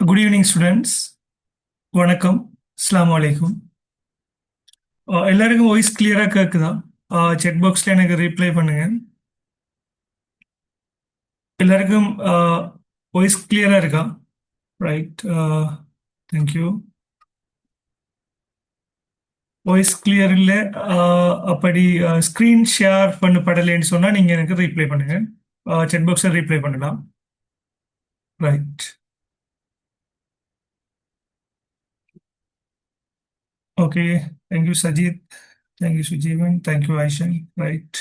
Good evening students. வணக்கம். அஸ்ஸலாமு அலைக்கும். எல்லாருக்கும் வாய்ஸ் கிளியரா கேக்குதா? செட் பாக்ஸ்ல எனக்கு ரிப்ளை பண்ணுங்க. எல்லாருக்கும் வாய்ஸ் கிளியரா இருக்கா? ரைட். தேங்க்யூ. வாய்ஸ் கிளியர் இல்லை, அப்படி ஸ்க்ரீன் ஷேர் பண்ணப்படலைன்னு சொன்னா நீங்க எனக்கு ரிப்ளை பண்ணுங்க. செட் பாக்ஸில் ரிப்ளை பண்ணலாம். Right. Okay. Thank you Sajith. Thank you Sujeevan. Thank you Aishan. Right.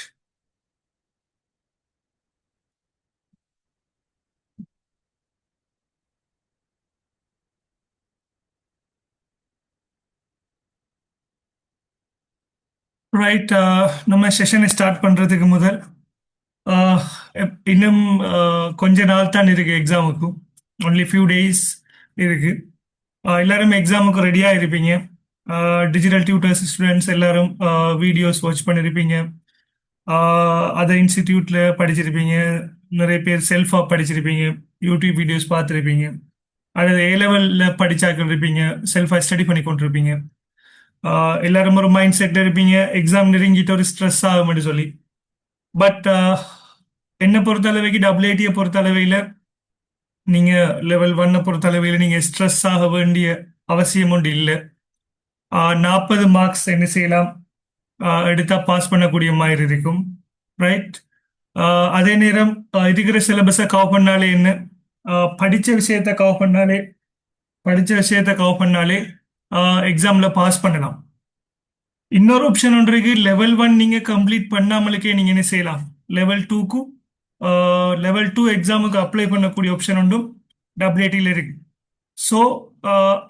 Right. நம்ம செஷனை ஸ்டார்ட் பண்றதுக்கு முதல் ஆஹ் இன்னும் கொஞ்ச நாள் தான் இருக்கு எக்ஸாமுக்கு. ஒன்லி ஃபியூ டேஸ் இருக்கு. எல்லாரும் எக்ஸாமுக்கு ரெடியா இருப்பீங்க. டிஜிட்டல் டியூட்டர்ஸ் ஸ்டூடெண்ட்ஸ் எல்லாரும் வீடியோஸ் வாட்ச் பண்ணியிருப்பீங்க. அதர் இன்ஸ்டிடியூட்ல படிச்சிருப்பீங்க. நிறைய பேர் செல்ஃபா படிச்சிருப்பீங்க. யூடியூப் வீடியோஸ் பார்த்துருப்பீங்க. அல்லது ஏ லெவல்ல படிச்சாக்கள் இருப்பீங்க. செல்ஃபா ஸ்டடி பண்ணி கொண்டிருப்பீங்க. எல்லாரும் ஒரு மைண்ட் செட்ல இருப்பீங்க, எக்ஸாம் நெருங்கிட்டு ஒரு ஸ்ட்ரெஸ் ஆகும்னு சொல்லி. பட் என்னை பொறுத்தளவைக்கு டபிள்யூஐடியை பொறுத்தளவையில் நீங்க லெவல் 1 பொறுத்தளவையில் நீங்க ஸ்ட்ரெஸ் ஆக வேண்டிய அவசியம் ஒன்று இல்லை. 40 மார்க்ஸ் என்ன செய்யலாம், எடுத்தா பாஸ் பண்ணக்கூடிய மாதிரி இருக்கும். ரைட். அதே நேரம் இருக்கிற சிலபஸை கவர் பண்ணாலே என்ன, படிச்ச விஷயத்த கவர் பண்ணாலே எக்ஸாம்ல பாஸ் பண்ணலாம். இன்னொரு ஆப்ஷன் ஒன்று இருக்கு. லெவல் 1 நீங்க கம்ப்ளீட் பண்ணாமலுக்கே நீங்க என்ன செய்யலாம், லெவல் 2 எக்ஸாமுக்கு அப்ளை பண்ணக்கூடிய ஆப்ஷன் ஒன்றும் டபிள்யூஐடியில் இருக்கு. ஸோ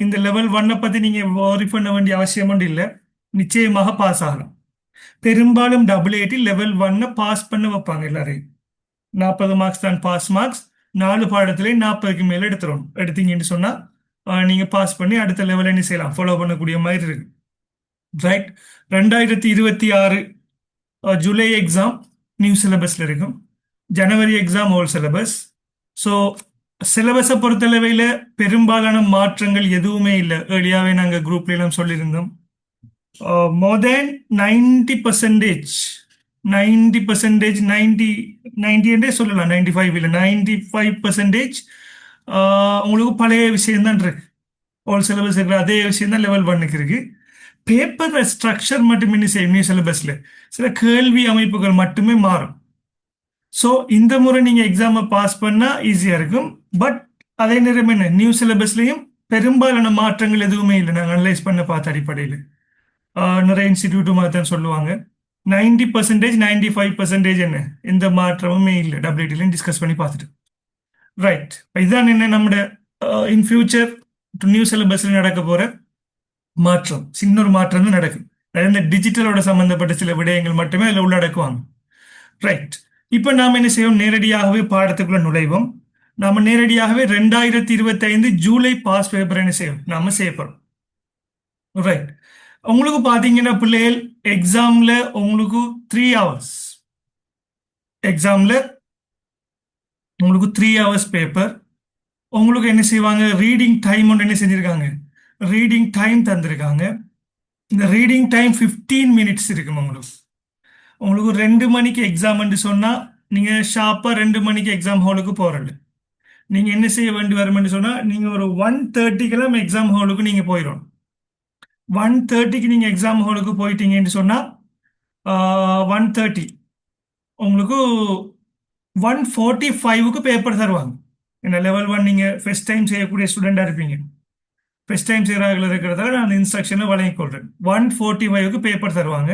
இந்த லெவல் 1 பத்தி நீங்க worry பண்ண வேண்டிய அவசியம் ஒன்றும் இல்லை. நிச்சயமாக பாஸ் ஆகலாம். பெரும்பாலும் டபிள்யூஐடி லெவல் 1 பாஸ் பண்ண வைப்பாங்க எல்லாரையும். 40 மார்க்ஸ் தான் பாஸ் மார்க்ஸ். 4 பாடத்திலே 40க்கு மேல எடுத்தீங்கன்னு சொன்னா நீங்க பாஸ் பண்ணி அடுத்த லெவல் என்ன செய்யலாம், ஃபாலோ பண்ணக்கூடிய மாதிரி இருக்கு. ரைட். 2026 ஜூலை எக்ஸாம் நியூ சிலபஸ்ல இருக்கும். ஜனவரி எக்ஸாம் ஓல்ட் சிலபஸ். ஸோ சிலபஸை பொறுத்தளவையில் பெரும்பாலான மாற்றங்கள் எதுவுமே இல்லை. ஏர்லியாவே நாங்கள் குரூப்ல எல்லாம் சொல்லியிருந்தோம். மோர் தேன் 90%, 90%, 90 சொல்லலாம், 95 இல்லை, 95% உங்களுக்கு பழைய விஷயம் தான் இருக்கு. ஓல்ட் சிலபஸ் இருக்கிற அதே விஷயம் தான் லெவல் 1க்கு இருக்கு. பேப்பர் ஸ்ட்ரக்சர் மட்டுமே சேம் நியூ சிலபஸ்ல. சில கேள்வி அமைப்புகள் மட்டுமே மாறும். ஸோ இந்த முறை நீங்கள் எக்ஸாமை பாஸ் பண்ணால் ஈஸியாக இருக்கும். பட் அதே நேரம் என்ன, நியூ சிலபஸ்லையும் பெரும்பாலான மாற்றங்கள் எதுவுமே இல்லை. நாங்கள் அனலைஸ் பண்ண பார்த்த அடிப்படையில் நிறைய இன்ஸ்டிடியூட்டு மாதிரி தான் சொல்லுவாங்க. 90%, 95% என்ன, எந்த மாற்றமுமே இல்லை. டபிள்யூடிலையும் டிஸ்கஸ் பண்ணி பார்த்துட்டு. ரைட். இதுதான் என்ன நம்மளோட இன் ஃபியூச்சர் நியூ சிலபஸில் நடக்க போகிற மாற்றம். சின்ன ஒரு மாற்றம் தான் நடக்கும். அதாவது இந்த டிஜிட்டலோட சம்பந்தப்பட்ட சில விடயங்கள் மட்டுமே அதில் உள்ளடக்குவாங்க. ரைட். இப்ப நாம என்ன செய்வோம், நேரடியாகவே பாடத்துக்குள்ள நுழைவோம். நாம நேரடியாகவே 2025 ஜூலை பாஸ் பேப்பர் என்ன செய்வோம், நாம செய்யப்போம். ரைட். உங்களுக்கு பாத்தீங்கன்னா பிள்ளைகள் எக்ஸாம்ல உங்களுக்கு 3 ஹவர்ஸ், எக்ஸாம்ல உங்களுக்கு 3 ஹவர்ஸ் பேப்பர். உங்களுக்கு என்ன செய்வாங்க, ரீடிங் டைம் ஒன்று என்ன செஞ்சிருக்காங்க, ரீடிங் டைம் தந்திருக்காங்க. இந்த ரீடிங் டைம் 15 மினிட்ஸ் இருக்கும். உங்களுக்கு 2 மணிக்கு எக்ஸாம்னு சொன்னா நீங்க ஷார்ப்பா 2 மணிக்கு எக்ஸாம் ஹாலுக்கு போறது. நீங்க என்ன செய்ய வேண்டி வரும்னு சொன்னா நீங்க ஒரு 1:30 எக்ஸாம் ஹாலுக்கு நீங்க போயிடும். 1:30 நீங்க எக்ஸாம் ஹாலுக்கு போயிட்டீங்கன்னு சொன்னா 1:30 உங்களுக்கு 1:45க்கு பேப்பர் தருவாங்க. என்ன லெவல் 1 நீங்க ஃபர்ஸ்ட் டைம் செய்யக்கூடிய ஸ்டூடெண்டா இருப்பீங்க. ஃபர்ஸ்ட் டைம் செய்யறாங்க இருக்கிறதால நான் இன்ஸ்ட்ரக்ஷனை வழங்கிக் கொள்றேன். 1:45க்கு பேப்பர் தருவாங்க.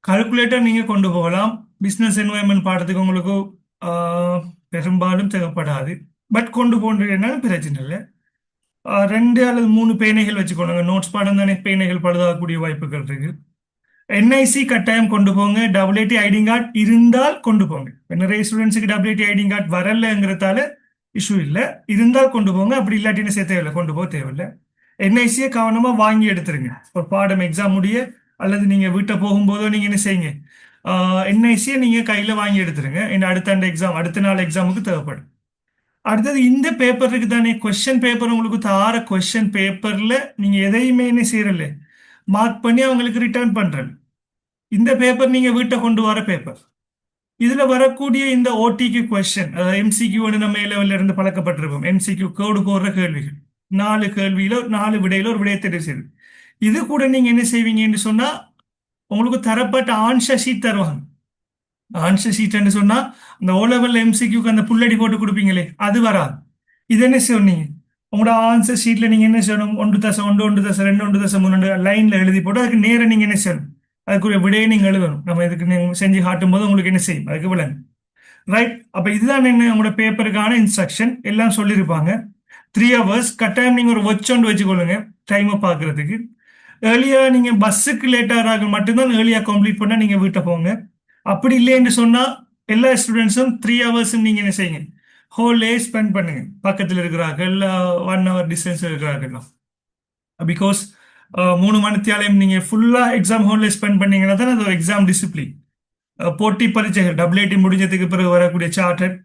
கால்குலேட்டர் நீங்க கொண்டு போகலாம். பிசினஸ் என்வாயன்மெண்ட் பாடத்துக்கு உங்களுக்கு பெரும்பாலும் தேவைப்படாது. பட் கொண்டு போன்றீங்கன்னா பிரச்சனை இல்லை. 2 அல்லது 3 பேனைகள் வச்சுக்கோங்க. நோட்ஸ் பாடம் தானே, பேனைகள் பழுதாகக்கூடிய வாய்ப்புகள் இருக்கு. என்ஐசி கட்டாயம் கொண்டு போங்க. டபிள்யூடி ஐடி கார்டு இருந்தால் கொண்டு போங்க. நிறைய ஸ்டூடெண்ட்ஸுக்கு டபிள்யூடி ஐடி கார்டு வரலங்கிறதால இஷ்யூ இல்லை. இருந்தால் கொண்டு போங்க. அப்படி இல்லாட்டின்னு செய்ய தேவையில்லை, கொண்டு போக தேவையில்லை. என்ஐசியை கவனமா வாங்கி எடுத்துருங்க. ஒரு பாடம் எக்ஸாம் முடிய அல்லது நீங்க வீட்டை போகும்போதோ நீங்க என்ன செய்யுங்க, என்ஐசியை நீங்க கையில வாங்கி எடுத்துருங்க. அடுத்த நாள் எக்ஸாமுக்கு தேவைப்படும். அடுத்தது இந்த பேப்பருக்கு தானே கொஸ்டின் பேப்பர் உங்களுக்கு தார கொஸ்டின் பேப்பர்ல நீங்க எதையுமே என்ன செய்யறல மார்க் பண்ணி அவங்களுக்கு ரிட்டர்ன் பண்றேன். இந்த பேப்பர் நீங்க வீட்டை கொண்டு வர பேப்பர். இதுல வரக்கூடிய இந்த ஓடிக்கு கொஸ்டின், அதாவது எம்சிக்யூ நம்ம லெவல்ல இருந்து பழக்கப்பட்டிருப்போம். எம்சிக்யூ கோடு போடுற கேள்விகள், 4 கேள்வியில 4 விடையில ஒரு விடையை தெரிவு செய்யுது. இது கூட நீங்க என்ன செய்வீங்கன்னு சொன்னா உங்களுக்கு தரப்பட்ட ஆன்சர் ஷீட் தருவாங்க. ஆன்சர் ஷீட்னு சொன்னா இந்த ஓ லெவல் எம்சிக்யூக்கு அந்த புள்ளடி போட்டு கொடுப்பீங்களே அது வராது. இது என்ன சொன்னீங்க, உங்களோட ஆன்சர் ஷீட்ல நீங்க என்ன செய்யணும், 1+1 1+2 1+3 லைன்ல எழுதி போட்டு அதுக்கு நேரம் நீங்க என்ன செய்யணும், அதுக்குரிய விடையை நீங்க எழுதணும். நம்ம இதுக்கு நீங்க செஞ்சு காட்டும் போது உங்களுக்கு என்ன செய்யும் அதுக்கு விளங்கு. ரைட். அப்ப இதுதான் என்ன உங்களோட பேப்பருக்கான இன்ஸ்ட்ரக்ஷன் எல்லாம் சொல்லியிருப்பாங்க. 3 ஹவர்ஸ் கட்டாயம் நீங்க ஒரு வாட்ச் ஒன்று வச்சுக்கொள்ளுங்க டைமை பார்க்கறதுக்கு. ஏர்லியா நீங்க பஸ்ஸுக்கு லேட் ஆகிறாங்க மட்டும்தான் ஏர்லியா கம்ப்ளீட் பண்ணா நீங்க வீட்டை போங்க. அப்படி இல்லைன்னு சொன்னா எல்லா ஸ்டூடெண்ட்ஸும் 3 ஹவர்ஸ் நீங்க என்ன செய்யுங்க, ஹோல் டே ஸ்பெண்ட் பண்ணுங்க. பக்கத்தில் இருக்கிறார்கள் 1 ஹவர் டிஸ்டன்ஸ் இருக்கிறார்கள். பிகாஸ் 3 மணித்தியாலையும் நீங்க ஃபுல்லா எக்ஸாம் ஹால்ல ஸ்பெண்ட் பண்ணீங்கன்னா தான் அது ஒரு எக்ஸாம் டிசிப்ளின். போட்டி பரீட்சைகள் WIT முடிஞ்சதுக்கு பிறகு வரக்கூடிய சார்ட்டர்ட்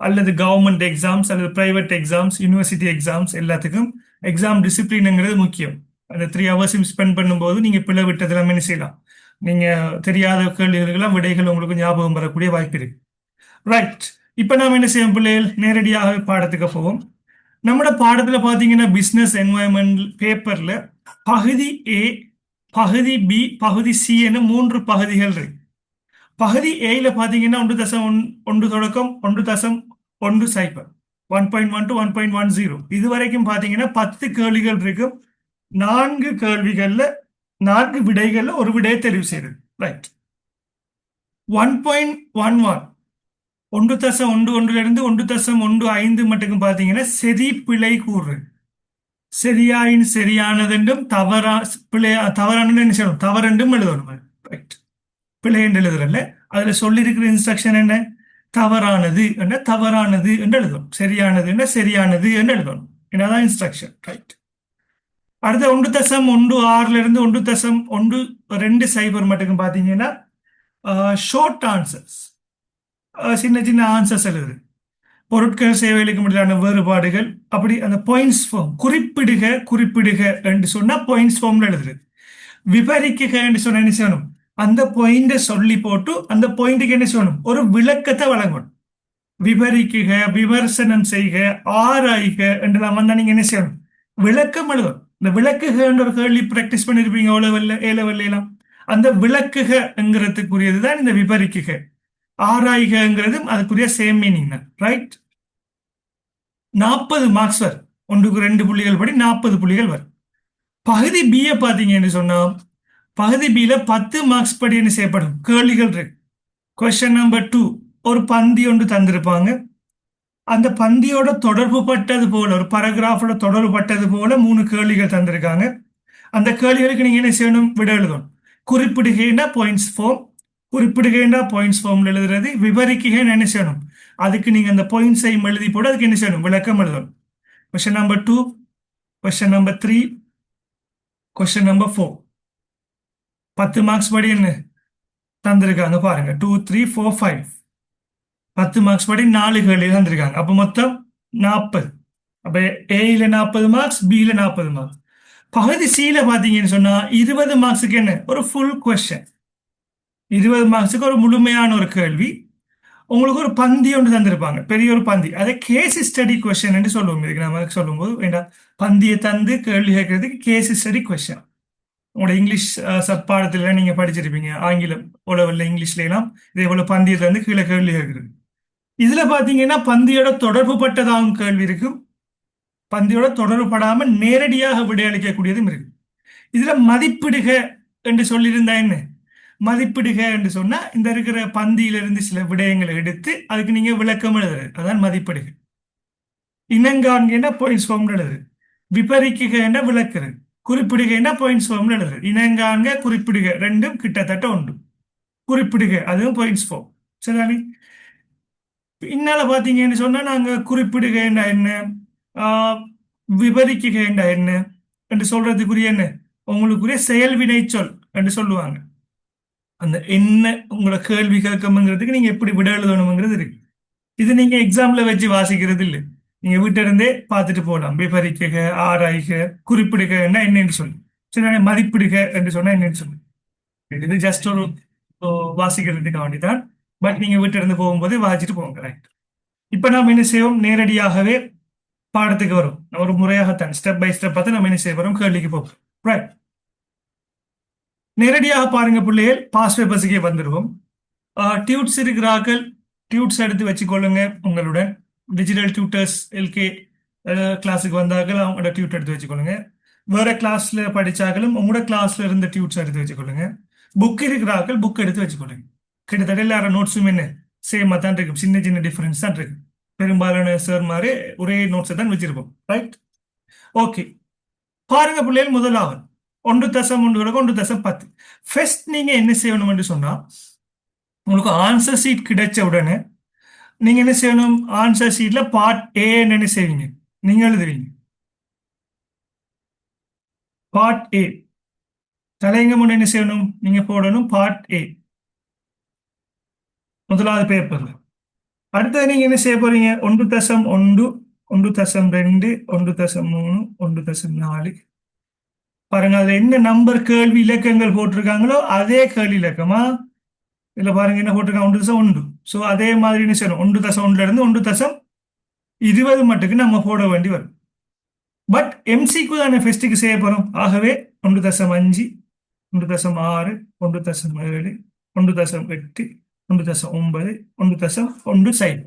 அல்லது கவர்மெண்ட் எக்ஸாம்ஸ் அல்லது பிரைவேட் எக்ஸாம்ஸ் யூனிவர்சிட்டி எக்ஸாம்ஸ் எல்லாத்துக்கும் எக்ஸாம் டிசிப்ளின்ங்கிறது முக்கியம். அந்த 3 ஹவர்ஸ் ஸ்பெண்ட் பண்ணும்போது நீங்க பிள்ளை விட்டதெல்லாம் என்ன செய்யலாம், நீங்க தெரியாத கேள்விகளுக்கெல்லாம் விடைகள் உங்களுக்கு ஞாபகம் வரக்கூடிய வாய்ப்பு இருக்கு. ரைட். இப்ப நாம என்ன செய்வோம் பிள்ளைகள், நேரடியாக பாடத்துக்கு போவோம். நம்மளோட பாடத்துல பாத்தீங்கன்னா பிசினஸ் என்வாயன்மெண்ட் பேப்பர்ல பகுதி A, பகுதி B, பகுதி C என 3 பகுதிகள் இருக்கு. பகுதி ஏல பாத்தீங்கன்னா 1.1 தொடக்கம் 1.10 1.1 to 1.10 இது வரைக்கும் பாத்தீங்கன்னா 10 கேள்விகள் இருக்கும். 4 கேள்விகள்ல 4 விடைகள்ல ஒரு விடையை தெரிவு செய்யுது. ரைட். 1.11 1.11 1.15 மட்டும் பாத்தீங்கன்னா சரி பிழை கூறு. சரியாயின் சரியானதென்றும் தவறானது என்ன செய்யணும், தவறென்றும் எழுதணும். ரைட். பிழை என்று எழுதுறல, அதுல சொல்லியிருக்கிற இன்ஸ்ட்ரக்ஷன் என்ன, தவறானது என்ன தவறானது என்று எழுதணும், சரியானது என்ன சரியானது என்று எழுதணும். என்னதான் இன்ஸ்ட்ரக்ஷன். ரைட். அடுத்த 1.16 இருந்து 1.120 மட்டும் பாத்தீங்கன்னா ஷார்ட் ஆன்சர்ஸ், சின்ன சின்ன ஆன்சர்ஸ் எழுது. பொருட்கள் சேவைகளுக்கு முடியலான வேறுபாடுகள், அப்படி அந்த பாயிண்ட்ஸ் ஃபார்ம் குறிப்பிடுக என்று சொன்னா பாயிண்ட்ஸ் ஃபார்ம்ல எழுதுறது. விவரிக்குக என்று சொன்ன என்ன செய்யணும், அந்த பாயிண்ட சொல்லி போட்டு அந்த பாயிண்ட்டுக்கு என்ன செய்யணும், ஒரு விளக்கத்தை வழங்கணும். விவரிக்குக, விமர்சனம் செய்க, ஆராய்க என்றெல்லாம் வந்தா நீங்க என்ன செய்யணும், விளக்கம் எழுதணும். இந்த விளக்குகன்ற ஒரு கேள்வி பிராக்டிஸ் பண்ணிருப்பீங்க ஏ லெவல்ல எல்லாம். அந்த விளக்குகங்கிறதுக்குரியதுதான் இந்த விவரிக்குக. ஆராய்கங்கிறதும் அதுக்குரிய சேம் மீனிங் தான். ரைட். 40 மார்க்ஸ் வரும். 1க்கு 2 புள்ளிகள் படி 40 புள்ளிகள் வரும். பகுதி B பாத்தீங்கன்னு சொன்னா பகுதி B-ல 10 மார்க்ஸ் படி என்ன செய்யப்படும் கேள்விகள் இருக்கு. கொஸ்டின் நம்பர் 2 ஒரு பந்தி ஒன்று தந்திருப்பாங்க. அந்த பந்தியோட தொடர்பு பட்டது போல ஒரு பரகிராஃபோட தொடர்பு பட்டது போல 3 கேள்விகள் தந்திருக்காங்க. அந்த கேள்விகளுக்கு நீங்க என்ன செய்யணும், விட எழுதணும். குறிப்பிடுகைன்னா பாயிண்ட்ஸ் ஃபார்ம், குறிப்பிடுகைன்னா பாயிண்ட்ஸ் ஃபார்ம்ல எழுதுறது. விவரிக்குகைன்னு என்ன செய்யணும், அதுக்கு நீங்க அந்த பாயிண்ட்ஸை எழுதி போட்டு அதுக்கு என்ன செய்யணும், விளக்கம் எழுதணும். Question number 2, question number 3, question number 4 10 marks படி என்ன தந்திருக்காங்க பாருங்க. 2 3 4 5 10 மார்க்ஸ் படி 4 கேள்வி தந்திருக்காங்க. அப்ப மொத்தம் 40. அப்ப ஏல 40 மார்க்ஸ், B-ல 40 மார்க்ஸ். பகுதி C-ல பாத்தீங்கன்னு சொன்னா 20 மார்க்ஸுக்கு என்ன ஒரு ஃபுல் கொஸ்டின், 20 மார்க்ஸுக்கு ஒரு முழுமையான ஒரு கேள்வி. உங்களுக்கு ஒரு பந்தி ஒன்று தந்திருப்பாங்க, பெரிய ஒரு பந்தி. அதை கேஸ் ஸ்டடி கொஸ்டின் என்று சொல்லுவோம். இதுக்கு நம்ம சொல்லும் போது வேண்டாம், பந்தியை தந்து கேள்வி கேட்கறதுக்கு கேஸ் ஸ்டடி கொஸ்டின். உங்களோட இங்கிலீஷ் சப்பாடத்துல நீங்க படிச்சிருப்பீங்க, ஆங்கிலம் உலகில் இங்கிலீஷ்ல எல்லாம் இதே போல பந்தியத்துல இருந்து கீழே கேள்வி கேட்கிறது. இதுல பாத்தீங்கன்னா பந்தியோட தொடர்பு பட்டதாகவும் கேள்வி இருக்கும், பந்தியோட தொடர்பு படாம நேரடியாக விடையளிக்கக்கூடியதும் இருக்கு. இதுல மதிப்பிடுக என்று சொல்லியிருந்தா என்ன, மதிப்பிடுக என்று சொன்னா இந்த இருக்கிற பந்தியிலிருந்து சில விடயங்களை எடுத்து அதுக்கு நீங்க விளக்கம் எழுதுறது, அதான் மதிப்பிடுக. இனங்காண்கின்ற பாயிண்ட்ஸ் ஃபார்ம்ல எழுது. விபரிக்குக விளக்குறது. குறிப்பிடுகைன்னா பாயிண்ட்ஸ் ஃபார்ம்ல எழுதுறது. இனங்காண்க குறிப்பிடுக ரெண்டும் கிட்டத்தட்ட உண்டு. குறிப்பிடுக அதுவும் பாயிண்ட்ஸ் ஃபார்ம். சரிதானே. பின்னால பாத்தீங்கன்னு சொன்னா நாங்க குறிப்பிடுகைன்னா என்ன, விபரிக்குகைன்னா என்ன என்று சொல்றதுக்குரிய என்ன உங்களுக்குரிய செயல்வினை சொல் என்று சொல்லுவாங்க. அந்த என்ன உங்களோட கேள்வி கேட்கணுங்கிறதுக்கு நீங்க எப்படி விட எழுதணுங்கிறது இருக்கு. இது நீங்க எக்ஸாம்ல வச்சு வாசிக்கிறது இல்லை. நீங்க வீட்டில இருந்தே பார்த்துட்டு போகலாம். விவரிக்க, ஆராய்க, குறிப்பிடுக என்னன்னு சொல்லு. சரி, மதிப்பிடுக என்று சொன்னா என்னன்னு சொல்லு. இது ஜஸ்ட் ஒரு வாசிக்கிறதுக்கு வேண்டிதான். பட் நீங்க வீட்டில இருந்து போகும்போது வாசிச்சுட்டு போங்க, ரைட்? இப்ப நாம் என்ன செய்வோம், நேரடியாகவே பாடத்துக்கு வரும். ஒரு முறையாகத்தான் ஸ்டெப் பை ஸ்டெப் பார்த்து நம்ம என்ன செய்ய போறோம், கேள்விக்கு போகும். ரைட். நேரடியாக பாருங்க பிள்ளைகள், பாஸ் பேப்பர்ஸுக்கே வந்துடுவோம். டியூட்ஸ் இருக்கிறார்கள், டியூட்ஸ் எடுத்து வச்சுக்கொள்ளுங்க உங்களுடன். டிஜிட்டல் டியூட்டர்ஸ் எல்கே கிளாஸுக்கு வந்தார்கள், அவங்களோட டியூட் எடுத்து வச்சுக்கொள்ளுங்க. வேற கிளாஸ்ல படிச்சாங்களும் உங்களோட கிளாஸ்ல இருந்த டியூட்ஸ் எடுத்து வச்சுக்கொள்ளுங்க. புக் இருக்கிறார்கள், புக் எடுத்து வச்சுக்கொள்ளுங்க. கிட்டத்தட்ட எல்லாரும் நோட்ஸும் என்ன சேமா தான் இருக்கும், சின்ன சின்ன டிஃபரன்ஸ் தான் இருக்கு. பெரும்பாலான சார் மாதிரி ஒரே நோட்ஸை தான் வச்சிருப்போம், ரைட்? ஓகே. பாருங்க பிள்ளைகள், முதலாவது 1.1 1.10. ஃபர்ஸ்ட் நீங்க என்ன செய்யணும் என்று சொன்னா, உங்களுக்கு ஆன்சர் ஷீட் கிடைச்ச உடனே நீங்க என்ன செய்யணும், ஆன்சர் ஷீட்ல பார்ட் ஏ என்ன செய்வீங்க, நீங்க எழுதுவீங்க. பார்ட் ஏ தலைங்க முன்ன என்ன செய்யணும், நீங்க போடணும் பார்ட் ஏ முதலாவது பேப்பர்ல. அடுத்தது நீங்க என்ன செய்ய போறீங்க, 1.1 1.2 1.3 1.4. பாருங்க, அதுல என்ன நம்பர் கேள்வி இலக்கங்கள் போட்டிருக்காங்களோ அதே கேள்வி இலக்கமா இதுல பாருங்க என்ன போட்டிருக்காங்க, 1.1. ஸோ அதே மாதிரி என்ன செய்யணும், 1.1 இருந்து 1.20 மட்டுக்கு நம்ம போட வேண்டி வரும். பட் எம்சிக்கு தானே ஃபெஸ்ட்டுக்கு செய்ய போறோம். ஆகவே 1.5 1.6 1.7 1.8 1.9 1.1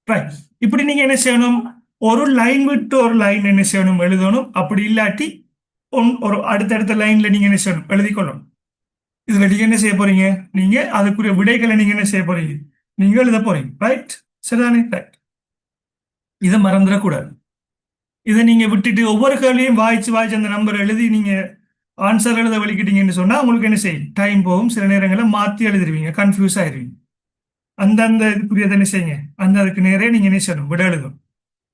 ரைட். இப்படி நீங்க என்ன செய்யணும், ஒரு லைன் விட்டு ஒரு லைன் என்ன செய்யணும், எழுதணும். அப்படி இல்லாட்டி ஒரு அடுத்தடுத்த லைன்ல நீங்க என்ன செய்யணும், எழுதி கொள்ளணும். இதுல நீங்க என்ன செய்ய போறீங்க, நீங்க அதுக்குரிய விடைகளை நீங்க என்ன செய்ய போறீங்க, நீங்க எழுத போறீங்க, ரைட்? சரிதானே? ரைட். இதை மறந்துடக்கூடாது. இதை நீங்க விட்டுட்டு ஒவ்வொரு கேள்வியும் வாய்ச்சு வாய்ச்சு அந்த நம்பர் எழுதி நீங்க ஆன்சர் எழுத வலிக்கிட்டீங்கன்னு சொன்னா உங்களுக்கு என்ன செய்யும், டைம் போகும். சில நேரங்களில் மாத்தி எழுதிருவீங்க, கன்ஃபியூஸ் ஆயிருவீங்க. அந்தந்த இதுக்குரியதை என்ன செய்யுங்க, அந்த அதுக்கு நேரே நீங்க என்ன செய்யணும், விட எழுதும்.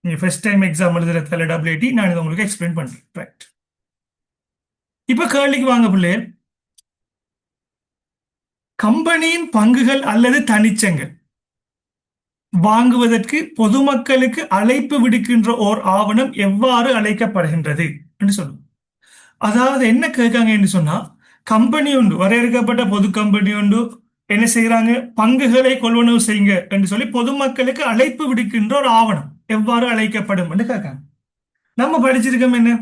நீங்க ஃபர்ஸ்ட் டைம் எக்ஸாம் எழுதுறதுல டபிள்யூடி நான் இதை உங்களுக்கு எக்ஸ்பிளைன் பண்றேன், ரைட்? இப்ப கேள்விக்கு வாங்க பிள்ளைகள். கம்பெனியின் பங்குகள் அல்லது தனிச்சங்கள் வாங்குவதற்கு பொதுமக்களுக்கு அழைப்பு விடுக்கின்ற ஓர் ஆவணம் எவ்வாறு அழைக்கப்படுகின்றது என்று சொல்லும். அதாவது என்ன கேட்காங்க என்று சொன்னா, கம்பெனி உண்டு, வரையறுக்கப்பட்ட பொது கம்பெனி உண்டு, என்ன செய்யறாங்க, பங்குகளை கொள்வனவு செய்யுங்க என்று சொல்லி பொதுமக்களுக்கு அழைப்பு விடுக்கின்ற ஒரு ஆவணம் எவ்வாறு அழைக்கப்படும் என்று கேட்காங்க. நம்ம படிச்சிருக்கோம் என்ன,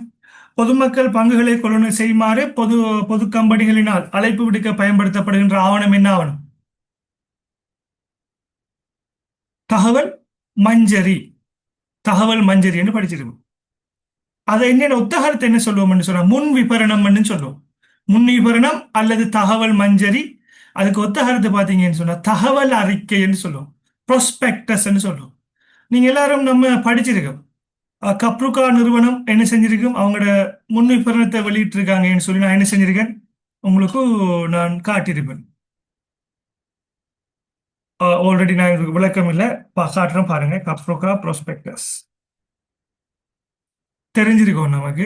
பொதுமக்கள் பங்குகளை கொள்வனவு செய்யுமாறு பொது பொது கம்பெனிகளினால் அழைப்பு விடுக்க பயன்படுத்தப்படுகின்ற ஆவணம் என்ன ஆவணம், தகவல் மஞ்சரி. தகவல் மஞ்சரி என்று படிச்சிருக்கோம். அதை என்னென்ன ஒத்தகரத்தை என்ன சொல்லுவோம்னு சொன்னா, முன் விபரணம்னு சொல்லுவோம். முன் விபரணம் அல்லது தகவல் மஞ்சரி. அதுக்கு ஒத்தகரத்தை பார்த்தீங்கன்னு சொன்னா தகவல் அறிக்கைன்னு சொல்லுவோம், ப்ரொஸ்பெக்டஸ் சொல்லுவோம். நீங்க எல்லாரும் நம்ம படிச்சிருக்கோம். கப்ருகா நிறுவனம் என்ன செஞ்சிருக்கும், அவங்களோட முன் விபரணத்தை வெளியிட்டு இருக்காங்கன்னு சொல்லி நான் என்ன செஞ்சிருக்கேன், உங்களுக்கு நான் காட்டியிருப்பேன். ஆல்ரெடி நான் இதுக்கு விளக்கம் இல்லை, காட்டுறேன் பாருங்க. கப்ருகா ப்ரொஸ்பெக்டஸ் தெரிஞ்சிருக்கோம் நமக்கு.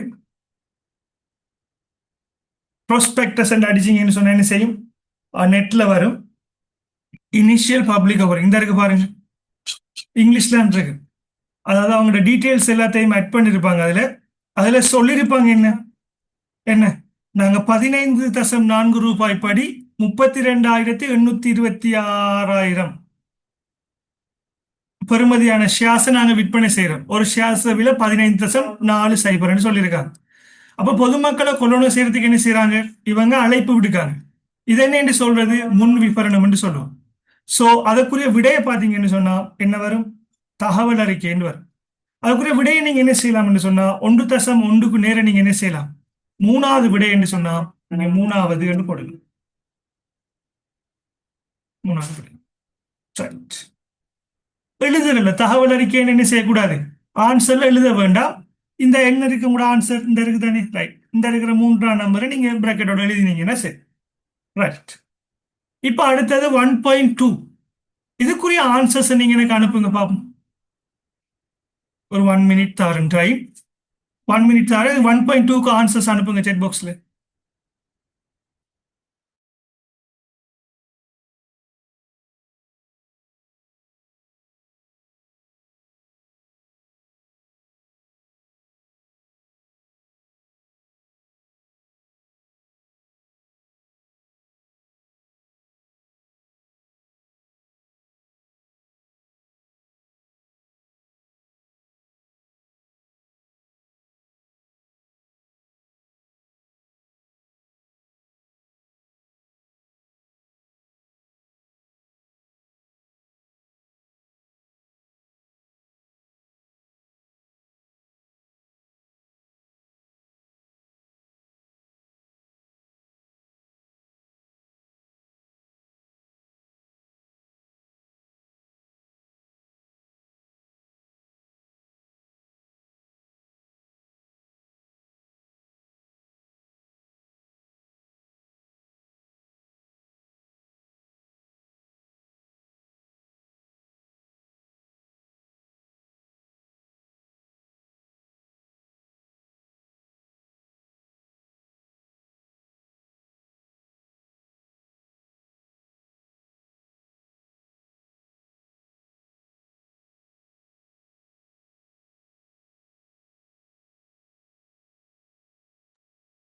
ப்ரோஸ்பெக்டஸ் அடிச்சீங்கன்னு சொன்னா என்ன செய்யும், நெட்ல வரும். இனிஷியல் பப்ளிக் ஆஃபர் இந்த இருக்கு பாருங்க, இங்கிலீஷ்ல இருக்கு. அதாவது அவங்களோட டீட்டெயில்ஸ் எல்லாத்தையும் ஆட் பண்ணிருப்பாங்க. அதுல அதுல சொல்லியிருப்பாங்க என்ன என்ன, நாங்க 15.4 ரூபாய் படி 32,826,000 பெறுமதியான ஷேர்ஸை நாங்க விற்பனை செய்யறோம். ஒரு ஷேர்ஸ் விலை 15.40 சொல்லியிருக்காங்க. அப்ப பொதுமக்களை கொள்ளணும் செய்யறதுக்கு என்ன செய்யறாங்க, இவங்க அழைப்பு விடுக்காங்க. இது என்ன சொல்றது, முன் விபரணம் என்று சொல்லுவோம். சோ அதற்குரிய விடையை பார்த்தீங்கன்னு சொன்னா என்ன வரும், தகவல் அறிக்கைன்னு வரும். அதுக்குரிய விடையை நீங்க என்ன செய்யலாம்னு சொன்னா 1.1க்கு நேர நீங்க என்ன செய்யலாம், மூணாவது விடை என்று சொன்னா நீங்க மூணாவது என்று போடுங்க. மூணாவது விடை, ரைட். எழுதுறதுல தகவல் அறிக்கைன்னு என்ன செய்யக்கூடாது, ஆன்சர்ல எழுத வேண்டாம். இந்த என்ன இருக்கு உங்களோட ஆன்சர் இந்த இருக்கு தானே, ரைட். இந்த இருக்கிற மூன்றாம் நம்பரை நீங்க பிராக்கெட்டோட எழுதினீங்கன்னா சரி, ரைட். இப்ப அடுத்தது 1.2. இதுக்குரிய ஆன்சர்ஸ் நீங்க எனக்கு அனுப்புங்க பாப்போம். ஒரு 1 மினிட் தாரன் டைம். 1 மினிட் தாரன். 1.2க்கு ஆன்சர்ஸ் அனுப்புங்க செட் பாக்ஸ்ல.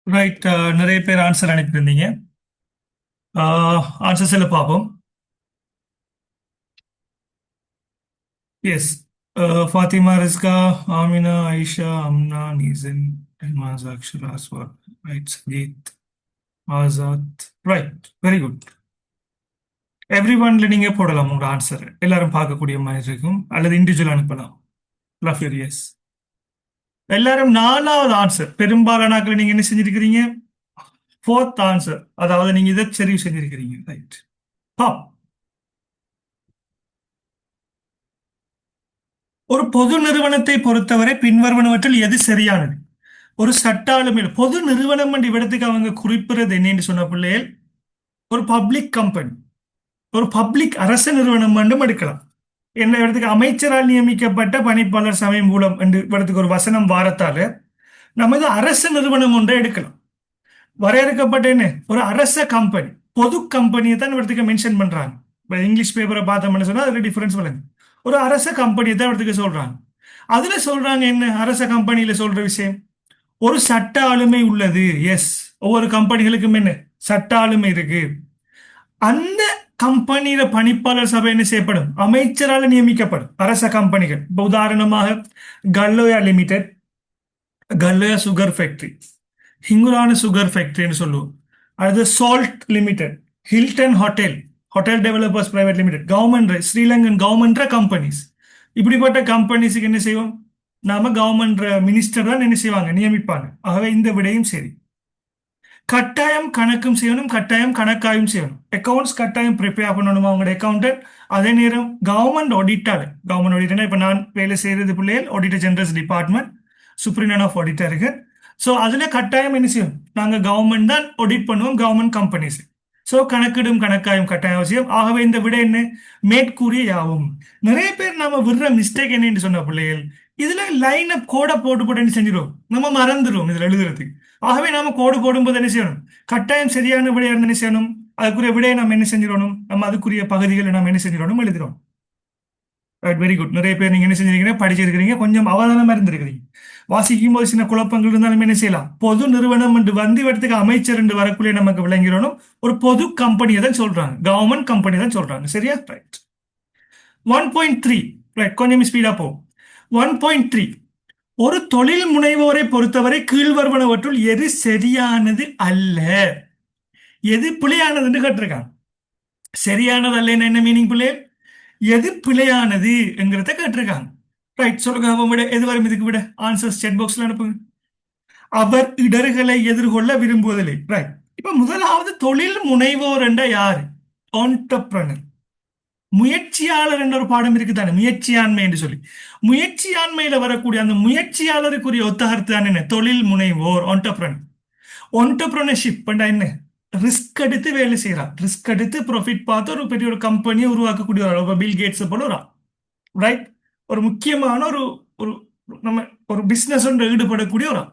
ரைட். நிறைய பேர் ஆன்சர் அனுப்பியிருந்தீங்க. ஆன்சர்ஸ் எல்லாம் பார்ப்போம். Yes. Fathima, Riska, Amina, Ayesha, Amna, Neesan, Himas, Akshara, Swar, right, Sangeeth, Azad. Right, very good. Every ஒன்ல நீங்க போடலாம் உங்களோட ஆன்சர், எல்லாரும் பார்க்கக்கூடிய மாதிரி இருக்கும், அல்லது இண்டிவிஜுவல் அனுப்பலாம். லவ் யூர். எஸ். எல்லாரும் நாலாவது ஆன்சர், பெரும்பாலான நீங்க என்ன செஞ்சிருக்கிறீங்க? ஃபோர்த் ஆன்சர், அதாவது நீங்க இதை சரி செஞ்சிருக்கிறீங்க. ரைட். ஒரு பொது நிறுவனத்தை பொறுத்தவரை பின்வருவனவற்றில் எது சரியானது? ஒரு சட்ட ஆளுமை பொது நிறுவனம் என்ற இடத்துக்கு அவங்க குறிப்பிடுறது என்னன்னு சொன்ன பிள்ளைகள், ஒரு பப்ளிக் கம்பெனி, ஒரு பப்ளிக் அரசு நிறுவனம் மட்டும் எடுக்கலாம். என்ன இடத்துக்கு அமைச்சரால் நியமிக்கப்பட்ட பணிப்பாளர் சமயம் மூலம் என்று இடத்துக்கு ஒரு வசனம் வாரத்தால நமது அரசு நிறுவனம் ஒன்றை எடுக்கலாம். வரையறுக்கப்பட்ட என்ன, ஒரு அரச கம்பெனி, பொது கம்பெனியை தான் இடத்துக்கு மென்ஷன் பண்றாங்க. இப்ப இங்கிலீஷ் பேப்பரை பார்த்தோம்னு சொன்னா அதுல டிஃபரன்ஸ் வழங்கு. ஒரு அரச கம்பெனியை தான் இடத்துக்கு சொல்றாங்க. அதுல சொல்றாங்க என்ன, அரச கம்பெனியில சொல்ற விஷயம், ஒரு சட்ட ஆளுமை உள்ளது. எஸ். ஒவ்வொரு கம்பெனிகளுக்கும் என்ன சட்ட ஆளுமை இருக்கு. அந்த கம்பெனியில பணிப்பாளர் சபை என்ன செய்யப்படும், அமைச்சரால் நியமிக்கப்படும். அரச கம்பெனிகள், இப்ப உதாரணமாக Galoya limited, Galoya sugar factory, Hingurana sugar ஃபேக்டரின்னு சொல்லுவோம். அடுத்து salt limited, Hilton hotel, hotel developers private limited, government, Sri Lankan government companies. இப்படிப்பட்ட கம்பெனிஸுக்கு என்ன செய்வோம், நாம கவர்மெண்ட் மினிஸ்டர் தான் என்ன செய்வாங்க, நியமிப்பாங்க. ஆகவே இந்த விடையும் சரி. கட்டாயம் கணக்கும் செய்யணும், கட்டாயம் கணக்காயும் செய்யணும். அக்கௌண்ட்ஸ் கட்டாயம் ப்ரிப்பேர் பண்ணணும் அவங்களோட அக்கௌண்டன்ட். அதே நேரம் கவர்மெண்ட் ஆடிட்டாரு, கவர்மெண்ட் ஆடிட்டர்னா இப்போ நான் வேலை செய்யறது பிள்ளைகள் auditor generals department, superintendent of auditor இருக்கு. ஸோ அதுல கட்டாயம் என்ன செய்யும், நாங்க கவர்மெண்ட் தான் ஆடிட் பண்ணுவோம், கவர்மெண்ட் கம்பெனிஸ். ஸோ கணக்கிடும் கணக்காயும் கட்டாயம் அவசியம். ஆகவே இந்த விட என்ன, மேற்கூறிய யாவும். நிறைய பேர் நாம விடுற மிஸ்டேக் என்னன்னு சொன்ன பிள்ளைகள், இதுல லைன் அப் கோடை போட்டு போட்டு என்ன செஞ்சிடும், நம்ம மறந்துடும் இதுல எழுதுறதுக்கு. ஆகவே நாம கோடு போடும்போது என்ன செய்யணும், கட்டாயம் சரியான விடையா இருந்து என்ன செய்யணும், அதுக்குரிய விடையை நம்ம என்ன செஞ்சிடணும், நம்ம அதுக்குரிய பகுதிகளை நம்ம என்ன செஞ்சிடணும், எழுதிடும். Very good. நிறைய பேர் நீங்க என்ன செஞ்சிருக்கீங்க, படிச்சிருக்கிறீங்க, கொஞ்சம் அவதானமா இருந்திருக்கிறீங்க. வாசிக்கும் போது சின்ன குழப்பங்கள் இருந்தாலும் என்ன செய்யலாம், பொது நிறுவனம் என்று வந்து இடத்துக்கு அமைச்சர் என்று வரக்குள்ளே நமக்கு விளங்கிடணும், ஒரு பொது கம்பெனியை தான் சொல்றாங்க, கவர்மெண்ட் கம்பெனி தான் சொல்றாங்க. சரியா? ரைட். 1.3. ரைட், கொஞ்சம் ஸ்பீடா போ. 1.3. ஒரு தொழில் முனைவோரை பொறுத்தவரை கீழ்வருவனவற்றுள் எது சரியானது அல்ல, எது பிழையானதுன்னு கேட்டிருக்காங்க. சரியானது அல்ல என்ன மீனிங் பிள்ளை, எது பிழையானது என்கிறத கேட்டிருக்காங்க. ரைட், சொல்லுங்க. அவன் விட எது வரும், இதுக்கு விட ஆன்சர்ஸ் செட் பாக்ஸ்ல அனுப்புங்க. அவர் இடர்களை எதிர்கொள்ள விரும்புவதில்லை. ரைட். இப்ப முதலாவது தொழில் முனைவோர் என்ற யாரு, ஆண்டர்பிரனர், முயற்சியாளர் என்ற ஒரு பாடம் இருக்குதானே, முயற்சியாண்மை என்று சொல்லி. முயற்சியாண்மையில வரக்கூடிய அந்த முயற்சியாளருக்குரிய ஒத்தகர்த்து தான் என்ன, தொழில் முனைவோர், ஆண்டர்பிரனர். ஆண்டர்பிரனர்ஷிப் என்ன, ரிஸ்க் எடுத்து வேலை செய்யறான், ரிஸ்க் எடுத்து ப்ராஃபிட் பார்த்து ஒரு பெரிய ஒரு கம்பெனியை உருவாக்கக்கூடிய ஒரு பில் கேட்ஸ் போல ஒரு, ரைட், ஒரு முக்கியமான ஒரு ஒரு நம்ம ஒரு பிசினஸ் ஒன்று ஈடுபடக்கூடிய ஒரு,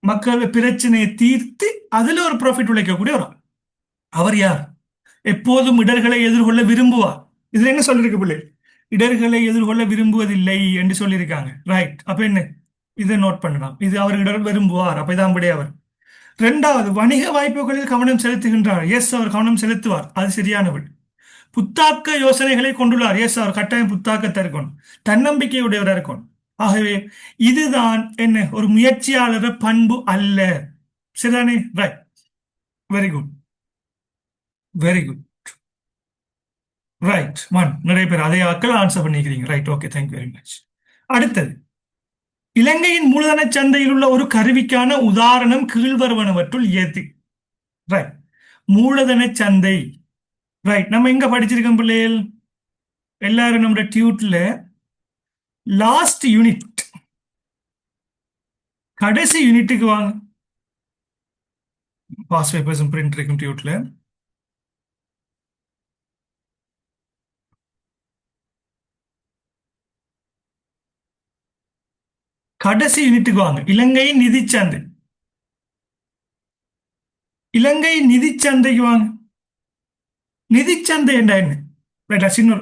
மக்கள் பிரச்சனையை தீர்த்து அதுல ஒரு ப்ராஃபிட் உழைக்கக்கூடிய ஒரு, அவர் யார், எப்போதும் இடர்களை எதிர்கொள்ள விரும்புவார். இதுல என்ன சொல்லிருக்கு பிள்ளை, இடர்களை எதிர்கொள்ள விரும்புவதில்லை என்று சொல்லியிருக்காங்க. ரைட். அப்ப என்ன, இதை நோட் பண்ணலாம், இது அவர் இடர் விரும்புவார், அப்ப இதான் விடைய அவர். இரண்டாவது, வணிக வாய்ப்புகளில் கவனம் செலுத்துகின்றார். எஸ், அவர் கவனம் செலுத்துவார், அது சரியானவள். புத்தாக்க யோசனைகளை கொண்டுள்ளார். எஸ், அவர் கட்டாயம் புத்தாக்கத்தை இருக்கணும், தன்னம்பிக்கையுடையவராக இருக்கணும். ஆகவே இதுதான் என்ன, ஒரு முயற்சியாளர் பண்பு அல்ல. சரிதானே? Right. Very good, very good. Right. One, நிறைய பேர் அதே ஆட்கள் ஆன்சர் பண்ணிக்கிறீங்க. Right, okay, thank you very much. அடுத்தது, இலங்கையின் மூலதன சந்தையில் உள்ள ஒரு கருவிக்கான உதாரணம் கீழ்வருவனவற்றுள் எது? ரைட், மூலதன சந்தை. ரைட், நம்ம எங்க படிச்சிருக்கோம் பிள்ளைகள், எல்லாரும் நம்ம டியூட்ல லாஸ்ட் யூனிட், கடைசி யூனிட்டுக்கு வாங்க. பாஸ் பேப்பர்ஸ் பிரிண்ட் இருக்கும் டியூட்ல. கடைசி யூனிட்டுக்கு வாங்க. இலங்கை நிதிச்சந்தை, இலங்கை நிதிச்சந்தைக்கு வாங்க. நிதிச்சந்தை என்ற என்ன, ரைட், சின்ன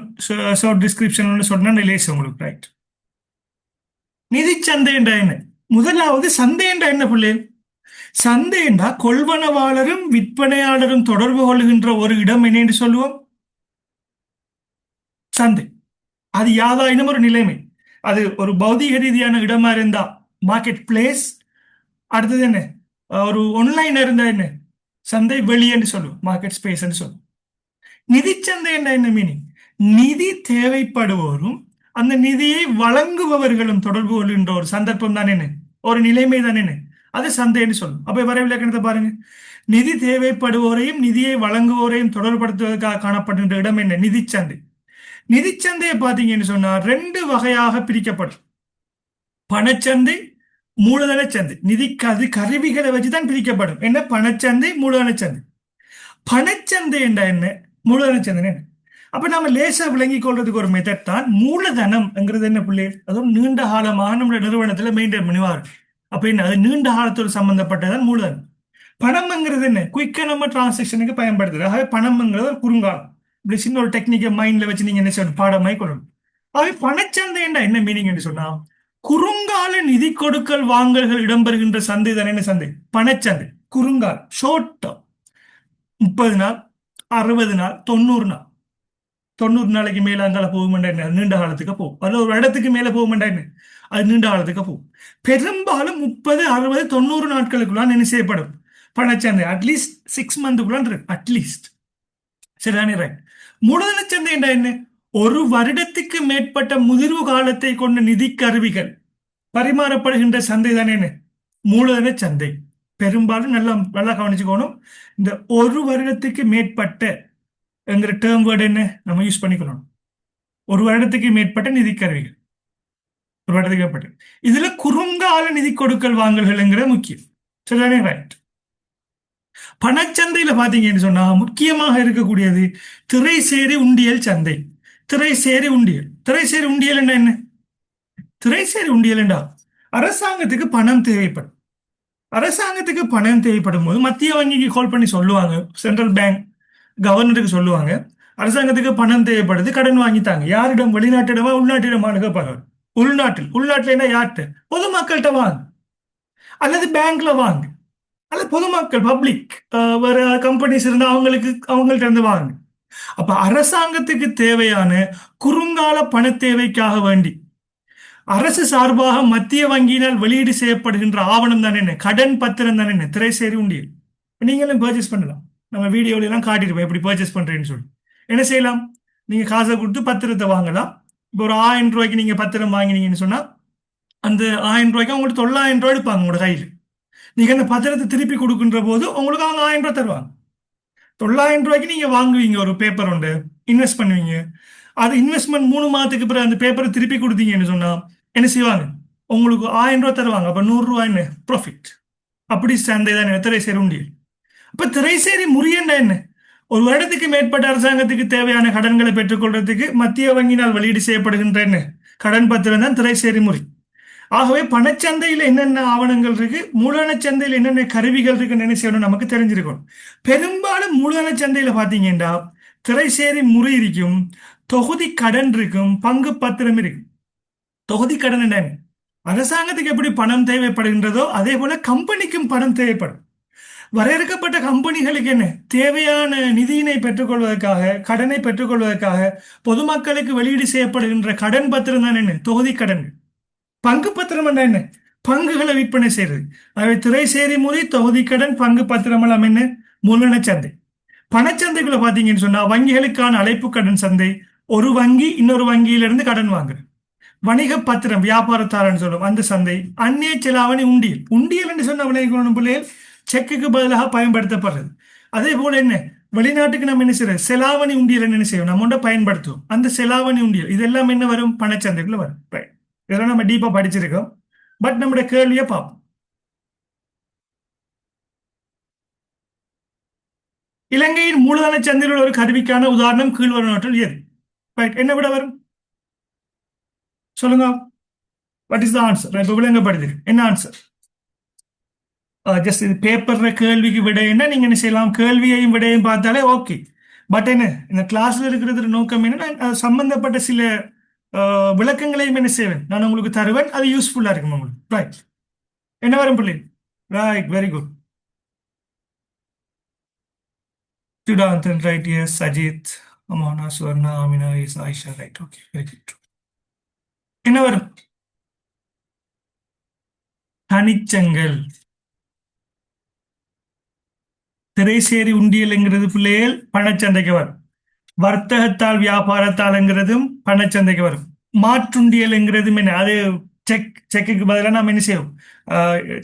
ஷார்ட் டிஸ்கிரிப்ஷன் சொன்னா லேஸ் உங்களுக்கு. ரைட், நிதிச்சந்தை என்ற என்ன, முதலாவது சந்தை என்ற என்ன பிள்ளை, சந்தைண்டா கொள்வனவாளரும் விற்பனையாளரும் தொடர்பு கொள்கின்ற ஒரு இடம் என்ன என்று சொல்லுவோம்? சந்தை. அது யாதாயினும் ஒரு நிலைமை. அது ஒரு பௌதீக ரீதியான இடமா இருந்தா மார்க்கெட் பிளேஸ். அடுத்தது என்ன? ஒரு ஒன்லைன் இருந்தா என்ன? சந்தை வெளி என்று சொல்லுவோம், மார்க்கெட் ஸ்பேஸ் என்று சொல்லுவோம். நிதிச்சந்தை என்ன என்ன மீனிங்? நிதி தேவைப்படுவோரும் அந்த நிதியை வழங்குபவர்களும் தொடர்பு கொள்கின்ற ஒரு சந்தர்ப்பம் தான் என்ன, ஒரு நிலைமை தான் என்ன, அது சந்தைன்னு சொல்லும். அப்ப வரைவிலக்கணத்தை பாருங்க. நிதி தேவைப்படுவோரையும் நிதியை வழங்குவோரையும் தொடர்படுத்துவதற்காக காணப்படுகின்ற இடம் என்ன? நிதிச்சந்தை. நிதிச்சந்தையை பார்த்தீங்கன்னு சொன்னா ரெண்டு வகையாக பிரிக்கப்படும்: பணச்சந்தை, மூலதன சந்தை. நிதி கருவிகளை வச்சுதான் பிரிக்கப்படும். என்ன? பணச்சந்தை, மூலதன சந்தை. பணச்சந்தை என்ற என்ன, மூலதன சந்தை என்ன? அப்ப நம்ம லேசா விளங்கி கொள்றதுக்கு ஒரு மெத்தட் தான் மூலதனம்ங்கிறது. என்ன பிள்ளை? அதுவும் நீண்ட காலமாக நம்முடைய நிறுவனத்துல மெயின்டைன் பண்ணுவார். அப்ப என்ன, அது நீண்ட காலத்தோடு சம்பந்தப்பட்டதான் மூலதனம். பணம்ங்கிறது என்ன? குயிக்கா நம்ம டிரான்சாக்ஷனுக்கு பயன்படுத்துறது. ஆகவே பணம்ங்கிறது ஒரு குறுங்காலம். இப்படி சின்ன ஒரு டெக்னிக்கை மைண்ட்ல வச்சு நீங்க என்ன செய்யணும், பாடமாய் கொள்ளணும். ஆகவே பணச்சந்தை என்ன மீனிங் என்று சொன்னா, குறுங்கால நிதி கொடுக்கல் வாங்கல்கள் இடம்பெறுகின்ற சந்தை தானே என்ன சந்தை? பணச்சந்தை. குறுங்கால், ஷோர்ட் டேர்ம், 30 நாள், 60 நாள், 90 நாள். 90 நாளைக்கு மேல அங்கால போகுமெண்டா என்ன, நீண்ட காலத்துக்கு போகும். அதுல ஒரு இடத்துக்கு மேல போகுமெண்டா என்ன, அது நீண்ட காலத்துக்கு போகும். பெரும்பாலும் 30, 60, 90 நாட்களுக்குள்ளான் என்ன செய்யப்படும் பணச்சந்தை. அட்லீஸ்ட் 6 மந்த்துக்குள்ளான் இருக்கு, அட்லீஸ்ட். சரிதானே? ரைட். மூலதன சந்தை என்றா என்ன? ஒரு வருடத்துக்கு மேற்பட்ட முதிர்வு காலத்தை கொண்ட நிதி கருவிகள் பரிமாறப்படுகின்ற சந்தை தானே என்ன, மூலதன சந்தை. பெரும்பாலும் நல்லா நல்லா கவனிச்சுக்கணும். இந்த ஒரு வருடத்துக்கு மேற்பட்ட என்கிற டேர்ம் வேர்டு என்ன நம்ம யூஸ் பண்ணிக்கணும். ஒரு வருடத்துக்கு மேற்பட்ட நிதி கருவிகள், ஒரு வருடத்துக்கு மேற்பட்ட. இதுல குறுங்கால நிதி கொடுக்கல் வாங்கல்கள்ங்கிற முக்கியம். சரிதானே? ரைட். பணச்சந்தையில பாத்தீங்கன்னு சொன்னா முக்கியமாக இருக்கக்கூடியது திரைசேரி உண்டியல் சந்தை. திரைசேரி உண்டியல். திரைசேரி உண்டியல் என்ன? திரைசேரி உண்டியல் என்றா அரசாங்கத்துக்கு பணம் தேவைப்படும். அரசாங்கத்துக்கு பணம் தேவைப்படும் போது மத்திய வங்கிக்கு கால் பண்ணி சொல்லுவாங்க, சென்ட்ரல் பேங்க் கவர்னருக்கு சொல்லுவாங்க, அரசாங்கத்துக்கு பணம் தேவைப்படுது, கடன் வாங்கித்தாங்க. யாரிடம்? வெளிநாட்டிடமா உள்நாட்டிடமானு கேட்பாங்க. உள்நாட்டில் என்ன? யார்கிட்ட? பொதுமக்கள்கிட்ட வாங்க, அல்லது பேங்க்ல வாங்க, அல்லது பொதுமக்கள் பப்ளிக் வேற கம்பெனிஸ் இருந்தா அவங்கள்ட்ட இருந்து வாங்க. அப்ப அரசாங்கத்துக்கு தேவையான குறுங்கால பண தேவைக்காக வேண்டி அரசு சார்பாக மத்திய வங்கியினால் வெளியீடு செய்யப்படுகின்ற ஆவணம் தான் என்ன, கடன் பத்திரம் தான் என்ன, திரைசேரி உண்டியல். நீங்களும் பர்ச்சேஸ் பண்ணலாம். நம்ம வீடியோல எல்லாம் காட்டிருப்போம் எப்படி பர்ச்சேஸ் பண்றேன்னு சொல்லி. என்ன செய்யலாம்? நீங்க காசை கொடுத்து பத்திரத்தை வாங்கலாம். இப்போ ஒரு 1000 ரூபாய்க்கு நீங்க பத்திரம் வாங்கினீங்கன்னு சொன்னா அந்த 1000 ரூபாய்க்கு அவங்களுக்கு 900 ரூபாய் எடுப்பாங்க உங்களோட கையில். நீங்க அந்த பத்திரத்தை திருப்பி கொடுக்கின்ற போது உங்களுக்கு அவங்க 1000 ரூபாய் தருவாங்க. 900 ரூபாய்க்கு நீங்க வாங்குவீங்க ஒரு பேப்பர் உண்டு, இன்வெஸ்ட் பண்ணுவீங்க. அது இன்வெஸ்ட்மெண்ட் 3 மாதத்துக்கு பிறகு அந்த பேப்பரை திருப்பி கொடுத்தீங்கன்னு சொன்னா என்ன செய்வாங்க? உங்களுக்கு 1000 ரூபாய் தருவாங்க. அப்ப 100 ரூபாய் என்ன ப்ராஃபிட். அப்படி சந்தை தான் திரைசேரி உண்டியல். அப்ப திரைசேரி முறியண்டா என்ன? ஒரு வருடத்துக்கு மேற்பட்ட அரசாங்கத்துக்கு தேவையான கடன்களை பெற்றுக்கொள்றதுக்கு மத்திய வங்கியினால் வெளியீடு செய்யப்படுகின்ற என்ன, கடன் பத்திரம் தான் திரைசேரி முறி. ஆகவே பணச்சந்தையில் என்னென்ன ஆவணங்கள் இருக்கு, மூலதன சந்தையில் என்னென்ன கருவிகள் இருக்குன்னு என்ன செய்யணும், நமக்கு தெரிஞ்சிருக்கணும். பெரும்பாலும் மூலதன சந்தையில பாத்தீங்கன்னா திரைசேரி முறை இருக்கும், தொகுதி கடன் இருக்கும், பங்கு பத்திரம் இருக்கும். தொகுதி கடன் என்ன? அரசாங்கத்துக்கு எப்படி பணம் தேவைப்படுகின்றதோ அதே போல கம்பெனிக்கும் பணம் தேவைப்படும். வரையறுக்கப்பட்ட கம்பெனிகளுக்கு என்ன தேவையான நிதியினை பெற்றுக்கொள்வதற்காக, கடனை பெற்றுக்கொள்வதற்காக பொதுமக்களுக்கு வெளியீடு செய்யப்படுகின்ற கடன் பத்திரம் தான் என்ன, தொகுதி கடன். பங்கு பத்திரம் என்ன? பங்குகளை விற்பனை செய்யறது. அவை திரைசேரி முறை, தொகுதி கடன், பங்கு பத்திரம் எல்லாம் என்ன, மூலதன சந்தை. பணச்சந்தைக்குள்ள பாத்தீங்கன்னு சொன்னா வங்கிகளுக்கான அழைப்பு கடன் சந்தை. ஒரு வங்கி இன்னொரு வங்கியிலிருந்து கடன் வாங்குறது. வணிக பத்திரம், வியாபாரத்தாரன்னு சொல்லும் அந்த சந்தை. அந்நிய செலாவணி உண்டியல். உண்டியல் என்று சொன்ன விளையாட பிள்ளைகள் செக்குக்கு பதிலாக பயன்படுத்தப்படுறது. அதே போல என்ன, வெளிநாட்டுக்கு நம்ம என்ன செய்யறது, செலாவணி உண்டியல் என்ன செய்வோம், நம்ம பயன்படுத்துவோம். அந்த செலாவணி உண்டியல் இதெல்லாம் என்ன வரும், பணச்சந்தைக்குள்ள வரும். இதெல்லாம் நம்ம டீப்பா படிச்சிருக்கோம். பட் நம்முடைய கேள்வியை பார்ப்போம். இலங்கையின் மூலதன சந்தையில் உள்ள ஒரு கருவிக்கான உதாரணம் கீழ்வருவனவற்றில் எது? என்ன விட வரும் சொல்லுங்க. What is the answer? இப்ப விளங்கப்படுது என்ன ஆன்சர்? ஜஸ்ட் இது பேப்பர்ல கேள்விக்கு விட என்ன, நீங்க என்ன செய்யலாம், கேள்வியையும் விடையும் பார்த்தாலே ஓகே. பட் என்ன, இந்த கிளாஸ்ல இருக்கிறது நோக்கம் என்ன, அது சம்பந்தப்பட்ட சில விளக்கங்களையும் என்ன செய்வேன் நான் உங்களுக்கு தருவேன். அது யூஸ்ஃபுல்லா இருக்கும் உங்களுக்கு. ரைட். என்ன வரும் பிள்ளை? Right, very good. Chudanthan, right? Yes. Sajid, Amana, Swarna, Amina, is Aisha, right? Okay, very good. என்ன வரும்? தனிச்செங்கல். திரைசேரி உண்டியல்ங்கிறது பிள்ளைகள் பணச்சந்தைக்கு வரும். வர்த்தகத்தால் வியாபாரத்தால்ங்கிறதும் பணச்சந்தைக்கு வரும். மாற்றுண்டியல்ங்கிறதும் என்ன? அது செக்குக்கு பதிலாக நாம் என்ன செய்வோம்?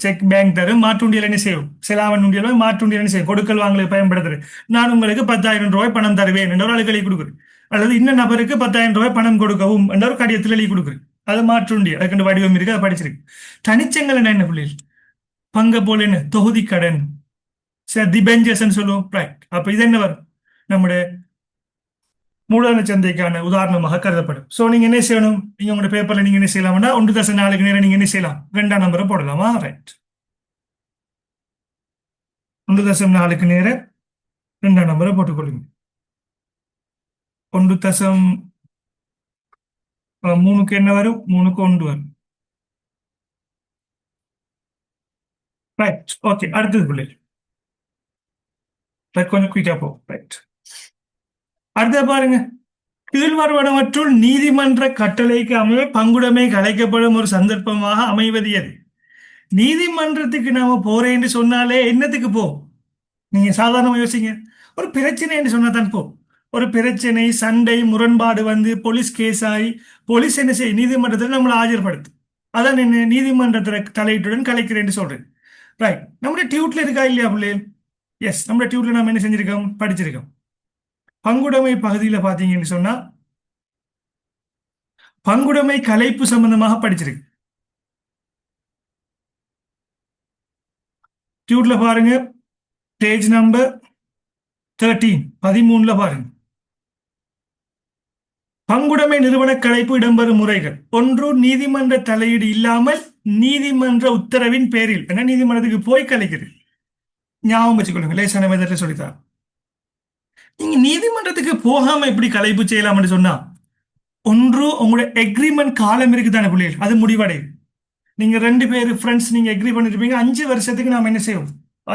செக் பேங்க் தரும். மாற்றுண்டியல் என்ன செய்யும்? செலாவன் உண்டியல் மாற்றுண்டியல் என்ன செய்யும்? கொடுக்கல் வாங்கலை பயன்படுத்துறது. நான் உங்களுக்கு 10,000 ரூபாய் பணம் தருவேன் என்ற ஒரு அழுகலை கொடுக்குறேன். அல்லது இன்ன நபருக்கு 10,000 ரூபாய் பணம் கொடுக்கவும் என்ற ஒரு கடிதத்தில் எழுதி கொடுக்குறேன். அது மாற்றுண்டியல். அதுக்கு வடிவம் இருக்கு, அதை படிச்சிருக்கு. தனிச்செங்கல் என்ன பிள்ளைகள்? பங்க போல என்ன? தொகுதி கடன், டிபெஞ்சர்ஸ் சொல்லுவோம், ரைட்? அப்ப இது என்ன வரும்? நம்முடைய மூலதன சந்தைக்கான உதாரணமாக கருதப்படும். ஸோ நீங்க என்ன செய்யணும்? நீங்க உங்களோட பேப்பர்ல நீங்க என்ன செய்யலாம்னா 1.4 நேரம் நீங்க என்ன செய்யலாம்? 2ஆம் நம்பரை போடலாமா? ரைட். 1.4 நேரம் 2ஆம் நம்பரை போட்டுக்கொள்ளுங்க. 1.3க்கு என்ன வரும்? 3க்கு 1 வரும். ரைட். ஓகே, அடுத்தது பிள்ளை கொஞ்சம் குயிக்கா போ. ரைட். அடுத்த பாருங்க. கீழ்வருவனவற்றுள் நீதிமன்ற கட்டளைக்கு அமைய பங்குடைமை கலைக்கப்படும் ஒரு சந்தர்ப்பமாக அமைவது எது? நீதிமன்றத்துக்கு நாம போறேன் என்று சொன்னாலே என்னத்துக்கு போ? நீங்க சாதாரணமா யோசிங்க. ஒரு பிரச்சனை என்று சொன்னா தான் போ. ஒரு பிரச்சனை, சண்டை, முரண்பாடு வந்து போலீஸ் கேஸ் ஆகி போலீஸ் என்ன செய்ய? நீதிமன்றத்தில் நம்மளை ஆஜர்படுத்து. அதான் என்ன? நீதிமன்றத்தில் தலையீட்டுடன் கலைக்கிறேன்னு சொல்றேன். ரைட். நம்முடைய டியூட்ல இருக்கா இல்லையா பிள்ளை? எஸ், நம்முடைய டியூட்ல நம்ம என்ன செஞ்சிருக்கோம்? படிச்சிருக்கோம். பங்குடைமை பகுதியில பாத்தீங்கன்னு சொன்னா பங்குடைமை கலைப்பு சம்பந்தமாக படிச்சிருக்கு. டியூட்ல பாருங்க, பேஜ் நம்பர் 13 பாருங்க. பங்குடைமை நிறுவன கலைப்பு இடம்பெறும் முறைகள். 1, நீதிமன்ற தலையீடு இல்லாமல் நீதிமன்ற உத்தரவின் பேரில். நீதிமன்றத்துக்கு போய் கலைக்கிறது. ஞாபகம் வச்சுக்கொள்ளுங்க, லேசான மெத்தட்ல சொல்லித்தான். நீங்க நீதிமன்றத்துக்கு போகாம எப்படி கலைப்பு செய்யலாம்னு சொன்னா, 1 உங்களுடைய எக்ரிமெண்ட் காலம் இருக்குதானே பிள்ளைகள், அது முடிவடையும். நீங்க 2 பேர் ஃப்ரெண்ட்ஸ், நீங்க எக்ரி பண்ணிருப்பீங்க 5 வருஷத்துக்கு நாம என்ன செய்வோம்?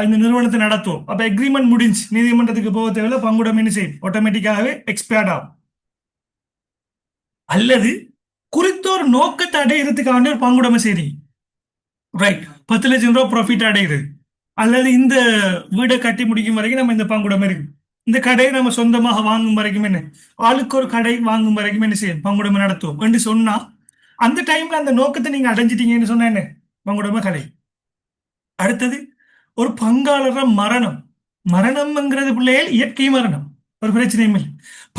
இந்த நிறுவனத்தை நடத்துவோம். அப்ப எக்ரிமெண்ட் முடிஞ்சு நீதிமன்றத்துக்கு போக தேவையில்ல, பங்குடைமை என்ன செய்யும்? ஆட்டோமேட்டிக்காகவே எக்ஸ்பயர்ட் ஆகும். அல்லது குறித்த ஒரு நோக்கத்தை அடையிறதுக்காக ஒரு பங்குடைமை செய்றீங்க, ரைட்? 10 லட்சம் ரூபாய் ப்ராஃபிட் அடைகிறது. அல்லது இந்த வீடை கட்டி முடிக்கும் வரைக்கும் நம்ம இந்த பங்குடைமை இருக்கு. இந்த கடையை நம்ம சொந்தமாக வாங்கும் வரைக்கும் என்ன, ஆளுக்கு ஒரு கடை வாங்கும் வரைக்கும் என்ன செய்யும்? பங்குடைமை நடத்துவோம் என்று சொன்னா, அந்த டைம்ல அந்த நோக்கத்தை நீங்க அடைஞ்சிட்டீங்கன்னு சொன்னா என்ன? பங்குடைமை கடை. அடுத்தது, ஒரு பங்காளர மரணம். மரணம்ங்கிறது பிள்ளைகள் இயற்கை மரணம், ஒரு பிரச்சனையும் இல்லை.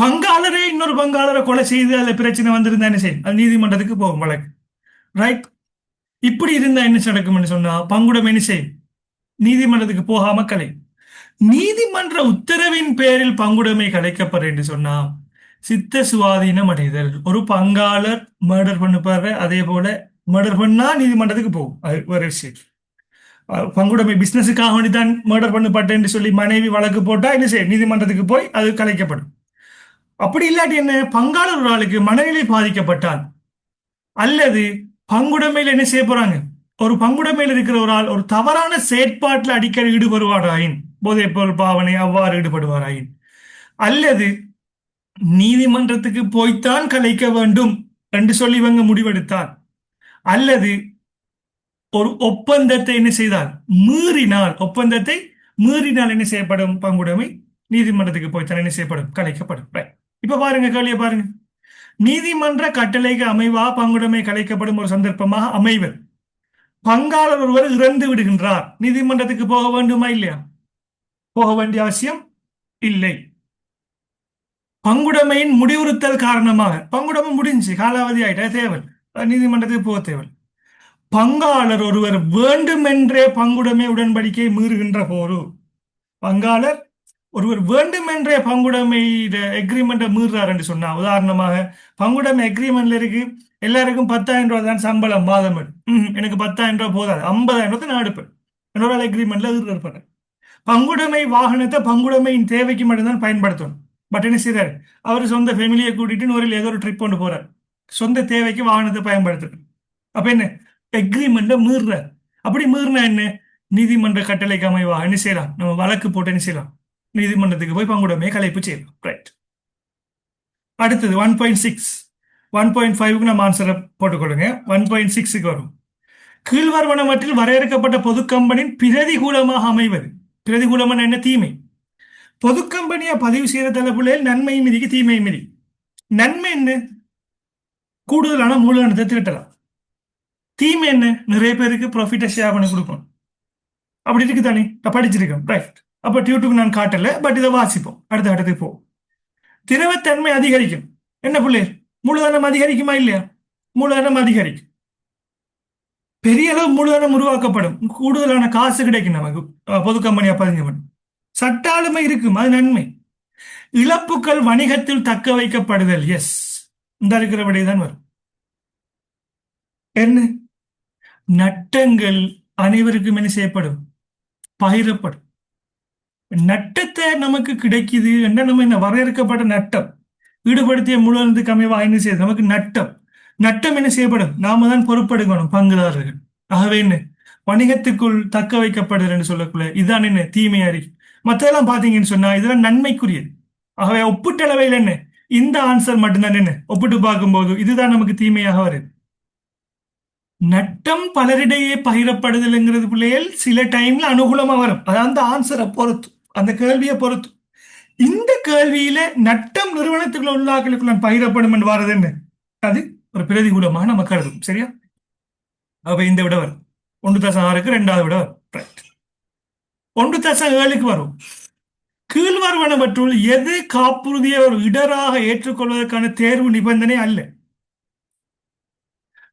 பங்காளரே இன்னொரு பங்காளரை கொலை செய்து அதுல பிரச்சனை வந்திருந்தா என்ன செய்யும்? அது நீதிமன்றத்துக்கு போகும் வழக்கு, ரைட்? இப்படி இருந்தா என்ன நடக்கும்னு சொன்னா, பங்குடைமை என்ன செய்யும்? நீதிமன்றத்துக்கு போகாம கலை. நீதிமன்ற உத்தரவின் பேரில் பங்குடைமை கலைக்கப்படுற என்று சொன்னா, சித்த சுவாதீனம் அடைதல். ஒரு பங்காளர் மர்டர் பண்ணுப்பாரு, அதே போல மர்டர் பண்ணா நீதிமன்றத்துக்கு போகும், அது ஒரு விஷயம். பங்குடைமை பிசினஸுக்காக வேண்டிதான் மர்டர் பண்ணப்பட்டேன்னு சொல்லி மனைவி வழக்கு போட்டா என்ன செய்யும்? நீதிமன்றத்துக்கு போய் அது கலைக்கப்படும். அப்படி இல்லாட்டி என்ன? பங்காளர் ஒரு ஆளுக்கு மனநிலை பாதிக்கப்பட்டால், அல்லது பங்குடைமையில் என்ன செய்ய போறாங்க? ஒரு பங்குடைமையில் இருக்கிற ஒரு ஆள் ஒரு தவறான செயற்பாட்டில் அடிக்கடி ஈடுபடுவாராயின், போதைப் பொருள் பாவனை அவ்வாறு ஈடுபடுவாராயின், அல்லது நீதிமன்றத்துக்கு போய்த்தான் கலைக்க வேண்டும் என்று சொல்லி இவங்க முடிவெடுத்தால், அல்லது ஒரு ஒப்பந்தத்தை என்ன செய்தால் மீறினால், ஒப்பந்தத்தை மீறினால் என்ன செய்யப்படும்? பங்குடைமை நீதிமன்றத்துக்கு போய்த்தான் என்ன செய்யப்படும்? கலைக்கப்படும். இப்ப பாருங்க, கேள்வியை பாருங்க. நீதிமன்ற கட்டளைக்கு அமைவா பங்குடைமை கலைக்கப்படும் ஒரு சந்தர்ப்பமாக அமைவது. பங்காளர் ஒருவர் இறந்து விடுகின்றார், நீதிமன்றத்துக்கு போக வேண்டுமா இல்லையா? போக வேண்டிய அவசியம் இல்லை. பங்குடைமையின் முடிவுறுத்தல் காரணமாக, பங்குடைமை முடிஞ்சு காலாவதி ஆயிட்டா தேவை, நீதிமன்றத்துக்கு போக தேவை. பங்காளர் ஒருவர் வேண்டுமென்றே பங்குடைமை உடன்படிக்கை மீறுகின்ற போது, பங்காளர் ஒருவர் வேண்டுமென்றே பங்குடைமை எக்ரிமெண்ட்டை மீறுறார் என்று சொன்னா, உதாரணமாக பங்குடைமை எக்ரிமெண்ட்ல இருக்கு, எல்லாருக்கும் 10,000 ரூபாய் தான் சம்பளம் மாதம், எனக்கு 10,000 ரூபாய் போதாது, 50,000 நான் எடுப்பேன், என்னோட எக்ரிமெண்ட்ல இருப்பேன். பங்குடைமை வாகனத்தை பங்குடைமையின் தேவைக்கு மட்டும்தான் பயன்படுத்தணும். பட் என்ன செய்யறாரு? அவர் சொந்த ஃபேமிலியை கூட்டிட்டு ஒரு ஏதோ ஒரு ட்ரிப் கொண்டு போறார், சொந்த தேவைக்கு வாகனத்தை பயன்படுத்துறாரு. அப்ப என்ன? எக்ரிமெண்ட்டை மீறுறார். அப்படி மீறினா என்ன? நீதிமன்ற கட்டளைக்கு அமைவா என்ன செய்யலாம்? நம்ம வழக்கு போட்டு என்ன செய்யலாம்? நீதிமன்றத்துக்கு போய் பங்குடைமையை கலைப்பு செய்யலாம். ரைட். அடுத்தது 1.6. 1.5க்கு நம்ம ஆன்சரை போட்டுக்கொள்ளுங்க. 1.6க்கு வரும். கீழ்வருவனவற்றில் வரையறுக்கப்பட்ட பொது கம்பெனியின் பிரதிகூலமாக அமைவது. பிரதிகூலமான என்ன? தீமை. பொது கம்பெனியா பதிவு செய்யற தலைப்புகளில் நன்மை மிதிக்கு தீமை மிதி. நன்மை என்ன? கூடுதலான மூலதனத்தை திரட்டலாம். தீமை என்ன? நிறைய பேருக்கு ப்ராஃபிட்டை ஷேர் பண்ணி கொடுக்கணும். அப்படி இருக்கு தானே? படிச்சிருக்கேன். ரைட். அப்ப டியூட்டுக்கு நான் காட்டல, பட் இதை வாசிப்போம். அடுத்த இடத்துக்கு போ. திரவத்தன்மை அதிகரிக்கும். என்ன பிள்ளை? மூலதனம் அதிகரிக்குமா இல்லையா? மூலதனம் அதிகரிக்கும். பெரிய அளவு மூலதனம் உருவாக்கப்படும். கூடுதலான காசு கிடைக்கும் நமக்கு பொது கம்பெனியா பதிவு பண்ணும். சட்ட ஆளுமை இருக்கும், அது நன்மை. இழப்புகள் வணிகத்தில் தக்க வைக்கப்படுதல். எஸ், இந்த இருக்கிற விடைதான் வரும். என்ன? நட்டங்கள் அனைவருக்கும் என்ன செய்யப்படும்? பகிரப்படும். நட்டத்தை நமக்கு கிடைக்குது என்ன? நம்ம என்ன வரையறுக்கப்பட்ட நட்டம் ஈடுபடுத்திய மூலதனத்துக்கு அமைவாக என்ன செய்யுது? நமக்கு நட்டம். நட்டம் என்ன செய்யப்படும்? நாம தான் பொறுப்பெடுக்கணும், பங்குதாரர்கள். ஆகவே என்ன? வணிகத்துக்குள் தக்க வைக்கப்படுதல் என்று சொல்லக்குள்ள இதுதான் என்ன? தீமையாரி. மற்றெல்லாம் பாத்தீங்கன்னு சொன்னா இதெல்லாம் நன்மைக்குரியது. ஆகவே ஒப்பீட்டளவையில் என்ன? இந்த ஆன்சர் மட்டும்தான் என்ன? ஒப்பிட்டு பார்க்கும்போது இதுதான் நமக்கு தீமையாக வருது. நட்டம் பலரிடையே பகிரப்படுதல்ங்கிறது பிள்ளைகள் சில டைம்ல அனுகூலமா வரும். அது அந்த ஆன்சரை பொறுத்து, அந்த கேள்வியை பொறுத்து. இந்த கேள்வியில நட்டம் நிறுவனத்துக்குள்ள உள்ளாக்களுக்குள்ள பகிரப்படும் என்று வாரது என்ன? அது ஒரு பிரதிகூலமாக நம்ம கருதும். சரியா? அப்ப இந்த விட வரும் 1.6க்கு 2வது விட வரும். ரைட். 1.7க்கு வரும். கீழ்வருவனவற்றுள் எது காப்புறுதியை ஒரு இடராக ஏற்றுக்கொள்வதற்கான தேர்வு நிபந்தனை அல்ல?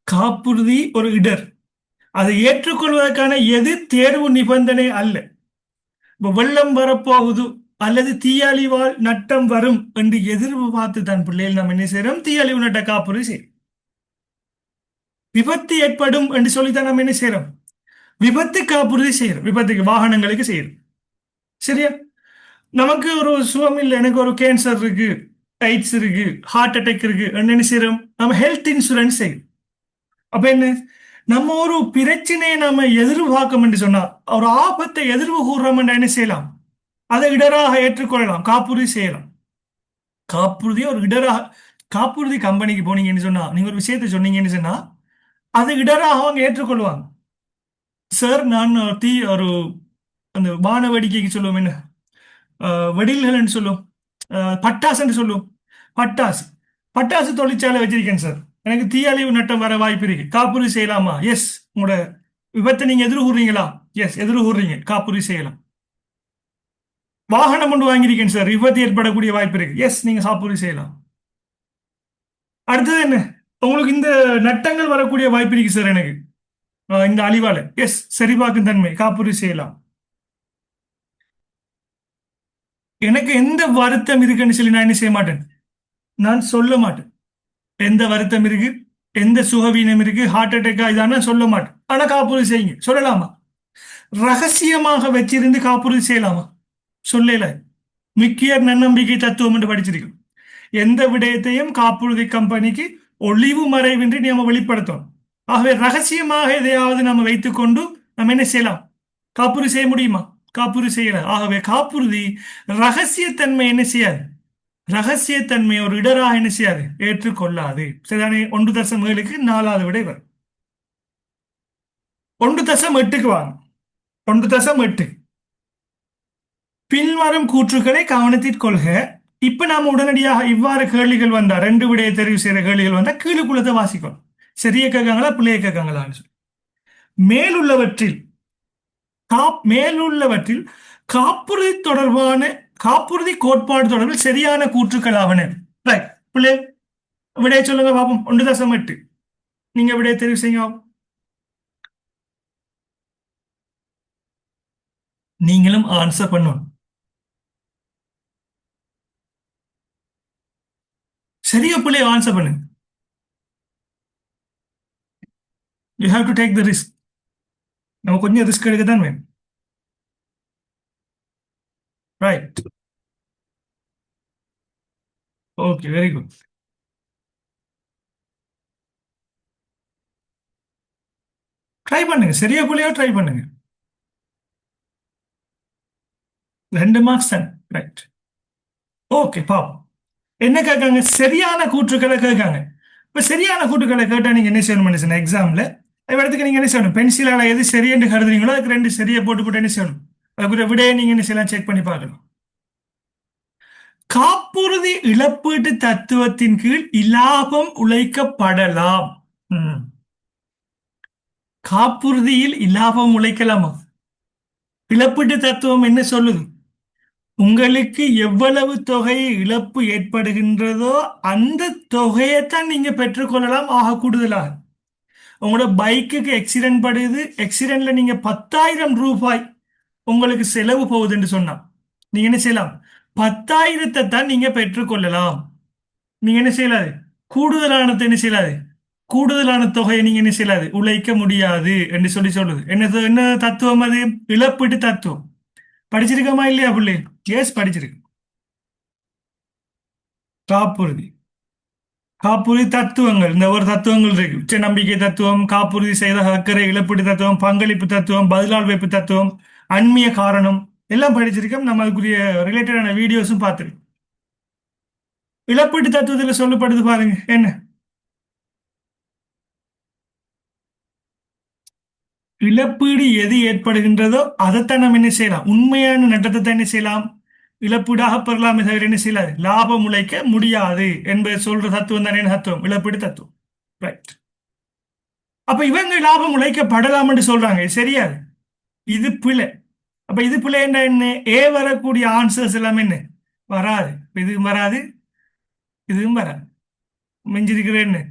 காப்புறுதி ஒரு இடர், அதை ஏற்றுக்கொள்வதற்கான எது தேர்வு நிபந்தனை அல்ல? இப்ப வெள்ளம் வரப்போகுது அல்லது தீயழிவால் நட்டம் வரும் என்று எதிர்பார்த்து தான் பிள்ளைகள் நம்ம என்ன செய்யறோம்? தீயழிவு நட்ட காப்புறுதி செய்யும். விபத்து ஏற்படும் என்று சொல்லித்தான் நம்ம என்ன செய்யறோம்? விபத்து காப்புறுதி செய்யறோம். விபத்துக்கு வாகனங்களுக்கு செய்யறோம். சரியா? நமக்கு ஒரு சுகம் இல்லை, எனக்கு ஒரு கேன்சர் இருக்கு, எய்ட்ஸ் இருக்கு, ஹார்ட் அட்டாக் இருக்கு, என்ன செய்யறோம்? நம்ம ஹெல்த் இன்சூரன்ஸ் செய்யும். அப்ப என்ன? நம்ம ஒரு பிரச்சனையை நாம எதிர்பார்க்கும் என்று சொன்னா, ஒரு ஆபத்தை எதிர்வு கூறுறோம் என்று என்ன செய்யலாம்? அதை இடராக ஏற்றுக்கொள்ளலாம், காப்புறுதி செய்யலாம். காப்புறுதி ஒரு இடராக, காப்புறுதி கம்பெனிக்கு போனீங்கன்னு சொன்னா, நீங்க ஒரு விஷயத்தை சொன்னீங்கன்னு சொன்னா அது இடராக அவங்க ஏற்றுக்கொள்வாங்க. சார், நான் ஒரு அந்த வான வேடிக்கைக்கு சொல்லுவோம் என்ன, வெடில்கள் சொல்லுவோம், பட்டாசுன்னு சொல்லுவோம். பட்டாசு பட்டாசு தொழிற்சாலை வச்சிருக்கேன் சார், எனக்கு தீயழிவு நட்டம் வர வாய்ப்பு இருக்கு, காப்புறுதி செய்யலாமா? எஸ். உங்களோட விபத்தை நீங்க எதிர்கூறீங்களா? எஸ், எதிர்கூறீங்க, காப்புறுதி செய்யலாம். வாகனம் ஒன்று வாங்கியிருக்கேன் சார், விபத்து ஏற்படக்கூடிய வாய்ப்பு இருக்கு, எஸ், நீங்க காப்புறுதி செய்யலாம். அடுத்தது என்ன? உங்களுக்கு இந்த நட்டங்கள் வரக்கூடிய வாய்ப்பு இருக்கு சார், எனக்கு இந்த அழிவால, எஸ், சரிபார்க்கும் தன்மை, காப்புறுதி செய்யலாம். எனக்கு எந்த வருத்தம் இருக்குன்னு சொல்லி நான் என்ன செய்ய மாட்டேன், நான் சொல்ல மாட்டேன். எந்த வருத்தம் இருக்கு, எந்த சுகவீனம் இருக்கு, ஹார்ட் அட்டாக்கா இதான சொல்ல மாட்டேன். ஆனா காப்புறுதி செய்யுங்க சொல்லலாமா? ரகசியமாக வச்சிருந்து காப்புறுதி செய்யலாமா? சொல்லல. முக்கிய நன்னம்பிக்கை தத்துவம் என்று படிச்சிருக்கோம். எந்த விடயத்தையும் காப்புறுதி கம்பெனிக்கு ஒளிவு மறைவின்றி நம்ம வெளிப்படுத்தணும். ஆகவே ரகசியமாக எதையாவது நம்ம வைத்துக்கொண்டு நம்ம என்ன செய்யலாம்? காப்புறுதி செய்ய முடியுமா? காப்புறுதி செய்யல. ஆகவே காப்புறுதி ரகசியத்தன்மை என்ன செய்யாது? ரகசியத்தன்மை ஒரு இடராக என்ன செய்யாது? ஏற்றுக்கொள்ளாது. சரிதானே? 1.7க்கு 4வது விடை வரும். 1.8க்கு வாங்க. 1.8 பின்வரும் கூற்றுக்களை கவனத்தில் கொள்க. இப்ப நாம உடனடியாக இவ்வாறு கேள்விகள் வந்தா, 2 விடையை தெரிவு செய்யற கேள்விகள் வந்தா கீழுக்குள்ளத்தை வாசிக்கணும். சரியா கேட்காங்களா பிள்ளைய கேட்காங்களான்னு சொல்லி. மேலுள்ளவற்றில் மேலுள்ளவற்றில் காப்புறுதி தொடர்பான, காப்புறுதி கோட்பாடு தொடர்பில் சரியான கூற்றுக்கள் ஆவன. ரைட் பிள்ளை, விடைய சொல்லுங்க பாப்போம். 1.8 நீங்க விடைய தெரிவு செய்யுங்க. நீங்களும் ஆன்சர் பண்ணணும். சரியா பிள்ளைய ஆன்சர் பண்ணுங்க. You have to take the risk. நம்ம கொஞ்சம் ரிஸ்க் எடுக்க தான் வேணும். Right. Okay, very good. Try பண்ணுங்க. சரியா பிள்ளையோ ட்ரை பண்ணுங்க. 2 மார்க்ஸ் தான். ரைட். ஓகே, பாப்போம். என்ன கேட்காங்க? சரியான கூற்றுக்களை கேட்காங்க. இப்ப சரியான கூற்றுக்களை கேட்டா நீங்க என்ன செய்யணும் சொன்ன எக்ஸாம்ல இடத்துக்கு நீங்க என்ன செய்யணும்? பென்சிலால எது சரி என்று கருதுறீங்களோ அதுக்கு ரெண்டு சரியை போட்டு போட்டு என்ன செய்யணும்? அதுக்குரிய விடையை நீங்க என்ன செய்யலாம்? செக் பண்ணி பார்க்கணும். காப்புறுதி இழப்பீட்டு தத்துவத்தின் கீழ் இலாபம் உழைக்கப்படலாம். ம். காப்புறுதியில் இலாபம் உழைக்கலாமா? இழப்பீட்டு தத்துவம் என்ன சொல்லுது? உங்களுக்கு எவ்வளவு தொகை இழப்பு ஏற்படுகின்றதோ அந்த தொகையைத்தான் நீங்க பெற்றுக்கொள்ளலாம் ஆக கூடுதலாக. உங்களோட பைக்குக்கு எக்ஸிடென்ட் படுது, எக்ஸிடென்ட்ல நீங்க 10,000 ரூபாய் உங்களுக்கு செலவு போகுதுன்னு சொன்னா நீங்க என்ன செய்யலாம்? 10,000 தான் நீங்க பெற்றுக்கொள்ளலாம். நீங்க என்ன செய்யலாது? கூடுதலானதை என்ன செய்யலாது? கூடுதலான தொகையை நீங்க என்ன செய்யலாது? உழைக்க முடியாது என்று சொல்லி சொல்லுது. என்ன தத்துவம் அது? இழப்பீட்டு தத்துவம். படிச்சிருக்கமா இல்லையா புள்ளி? எஸ், படிச்சிருக்கு. காப்புறுதி. காப்புறுதி தத்துவங்கள் இந்த ஒரு தத்துவங்கள் இருக்கு. உச்ச நம்பிக்கை தத்துவம், காப்புறுதி செய்த அக்கறை, இழப்பீட்டு தத்துவம், பங்களிப்பு தத்துவம், பதிலால் வைப்பு தத்துவம், அண்மிய காரணம் எல்லாம் படிச்சிருக்கோம். நம்ம அதுக்குரிய ரிலேட்டடான வீடியோஸும் பார்த்துருக்கோம். இழப்பீட்டு தத்துவத்தில் சொல்லப்படுது பாருங்க என்ன? இழப்பீடு எது ஏற்படுகின்றதோ அதைத்தான் நம்ம என்ன செய்யலாம்? உண்மையான நட்டத்தை தான் என்ன செய்யலாம்? இழப்பீடாக பெறலாமே தவிர என்ன செய்யலாது? லாபம் உழைக்க முடியாது என்பதை சொல்ற தத்துவம் தானே தத்துவம்? இழப்பீடு தத்துவம். ரைட். அப்ப இவங்க லாபம் உழைக்கப்படலாம் என்று சொல்றாங்க. இது சரியாது. இது பிழை. அப்ப இது பிள்ளை என்ன? ஏ வரக்கூடிய ஆன்சர்ஸ் எல்லாமே என்ன? வராது. இதுவும் வராது, இதுவும் வராது. மிஞ்சிருக்கிறேன்னு.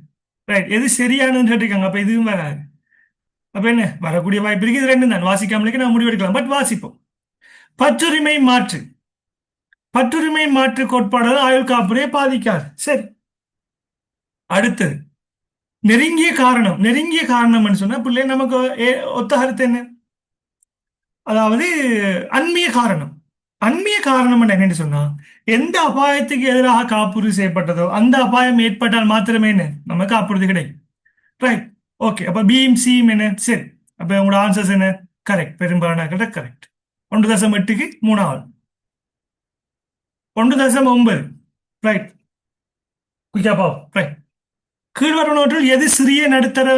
ரைட். எது சரியானதுன்னு கேட்டிருக்காங்க. அப்ப இதுவும் வராது. அப்ப என்ன வரக்கூடிய வாய்ப்பு இருக்கு? இது ரெண்டும் தான். வாசிக்காமலுக்கு நான் முடிவெடுக்கலாம். பட் வாசிப்போம். பற்றுரிமை மாற்று. பற்றுரிமை மாற்று கோட்பாடு ஆயுள் காப்புரையை பாதிக்காது. சரி. அடுத்தது நெருங்கிய காரணம். நெருங்கிய காரணம்னு சொன்னா பிள்ளை நமக்கு ஒத்த கருத்து என்ன? அதாவது அண்மிய காரணம். அண்மிய காரணம் என்னன்னு சொன்னா எந்த அபாயத்துக்கு எதிராக காப்புறுதி செய்யப்பட்டதோ அந்த அபாயம் ஏற்பட்டால் மாத்திரமே என்ன நம்ம காப்புறுதி கிடைக்கும். ரைட். ஓகே. அப்ப பியும் சியும் என்ன? சரி. அப்ப உங்களோட ஆன்சர்ஸ் என்ன? கரெக்ட். பெரும்பாலான கரெக்ட். 1.8க்கு 3வது. 1.9. ரைட். குயிக்கா ரைட். கீழ்வருவனவற்றில் எது சிறிய நடுத்தர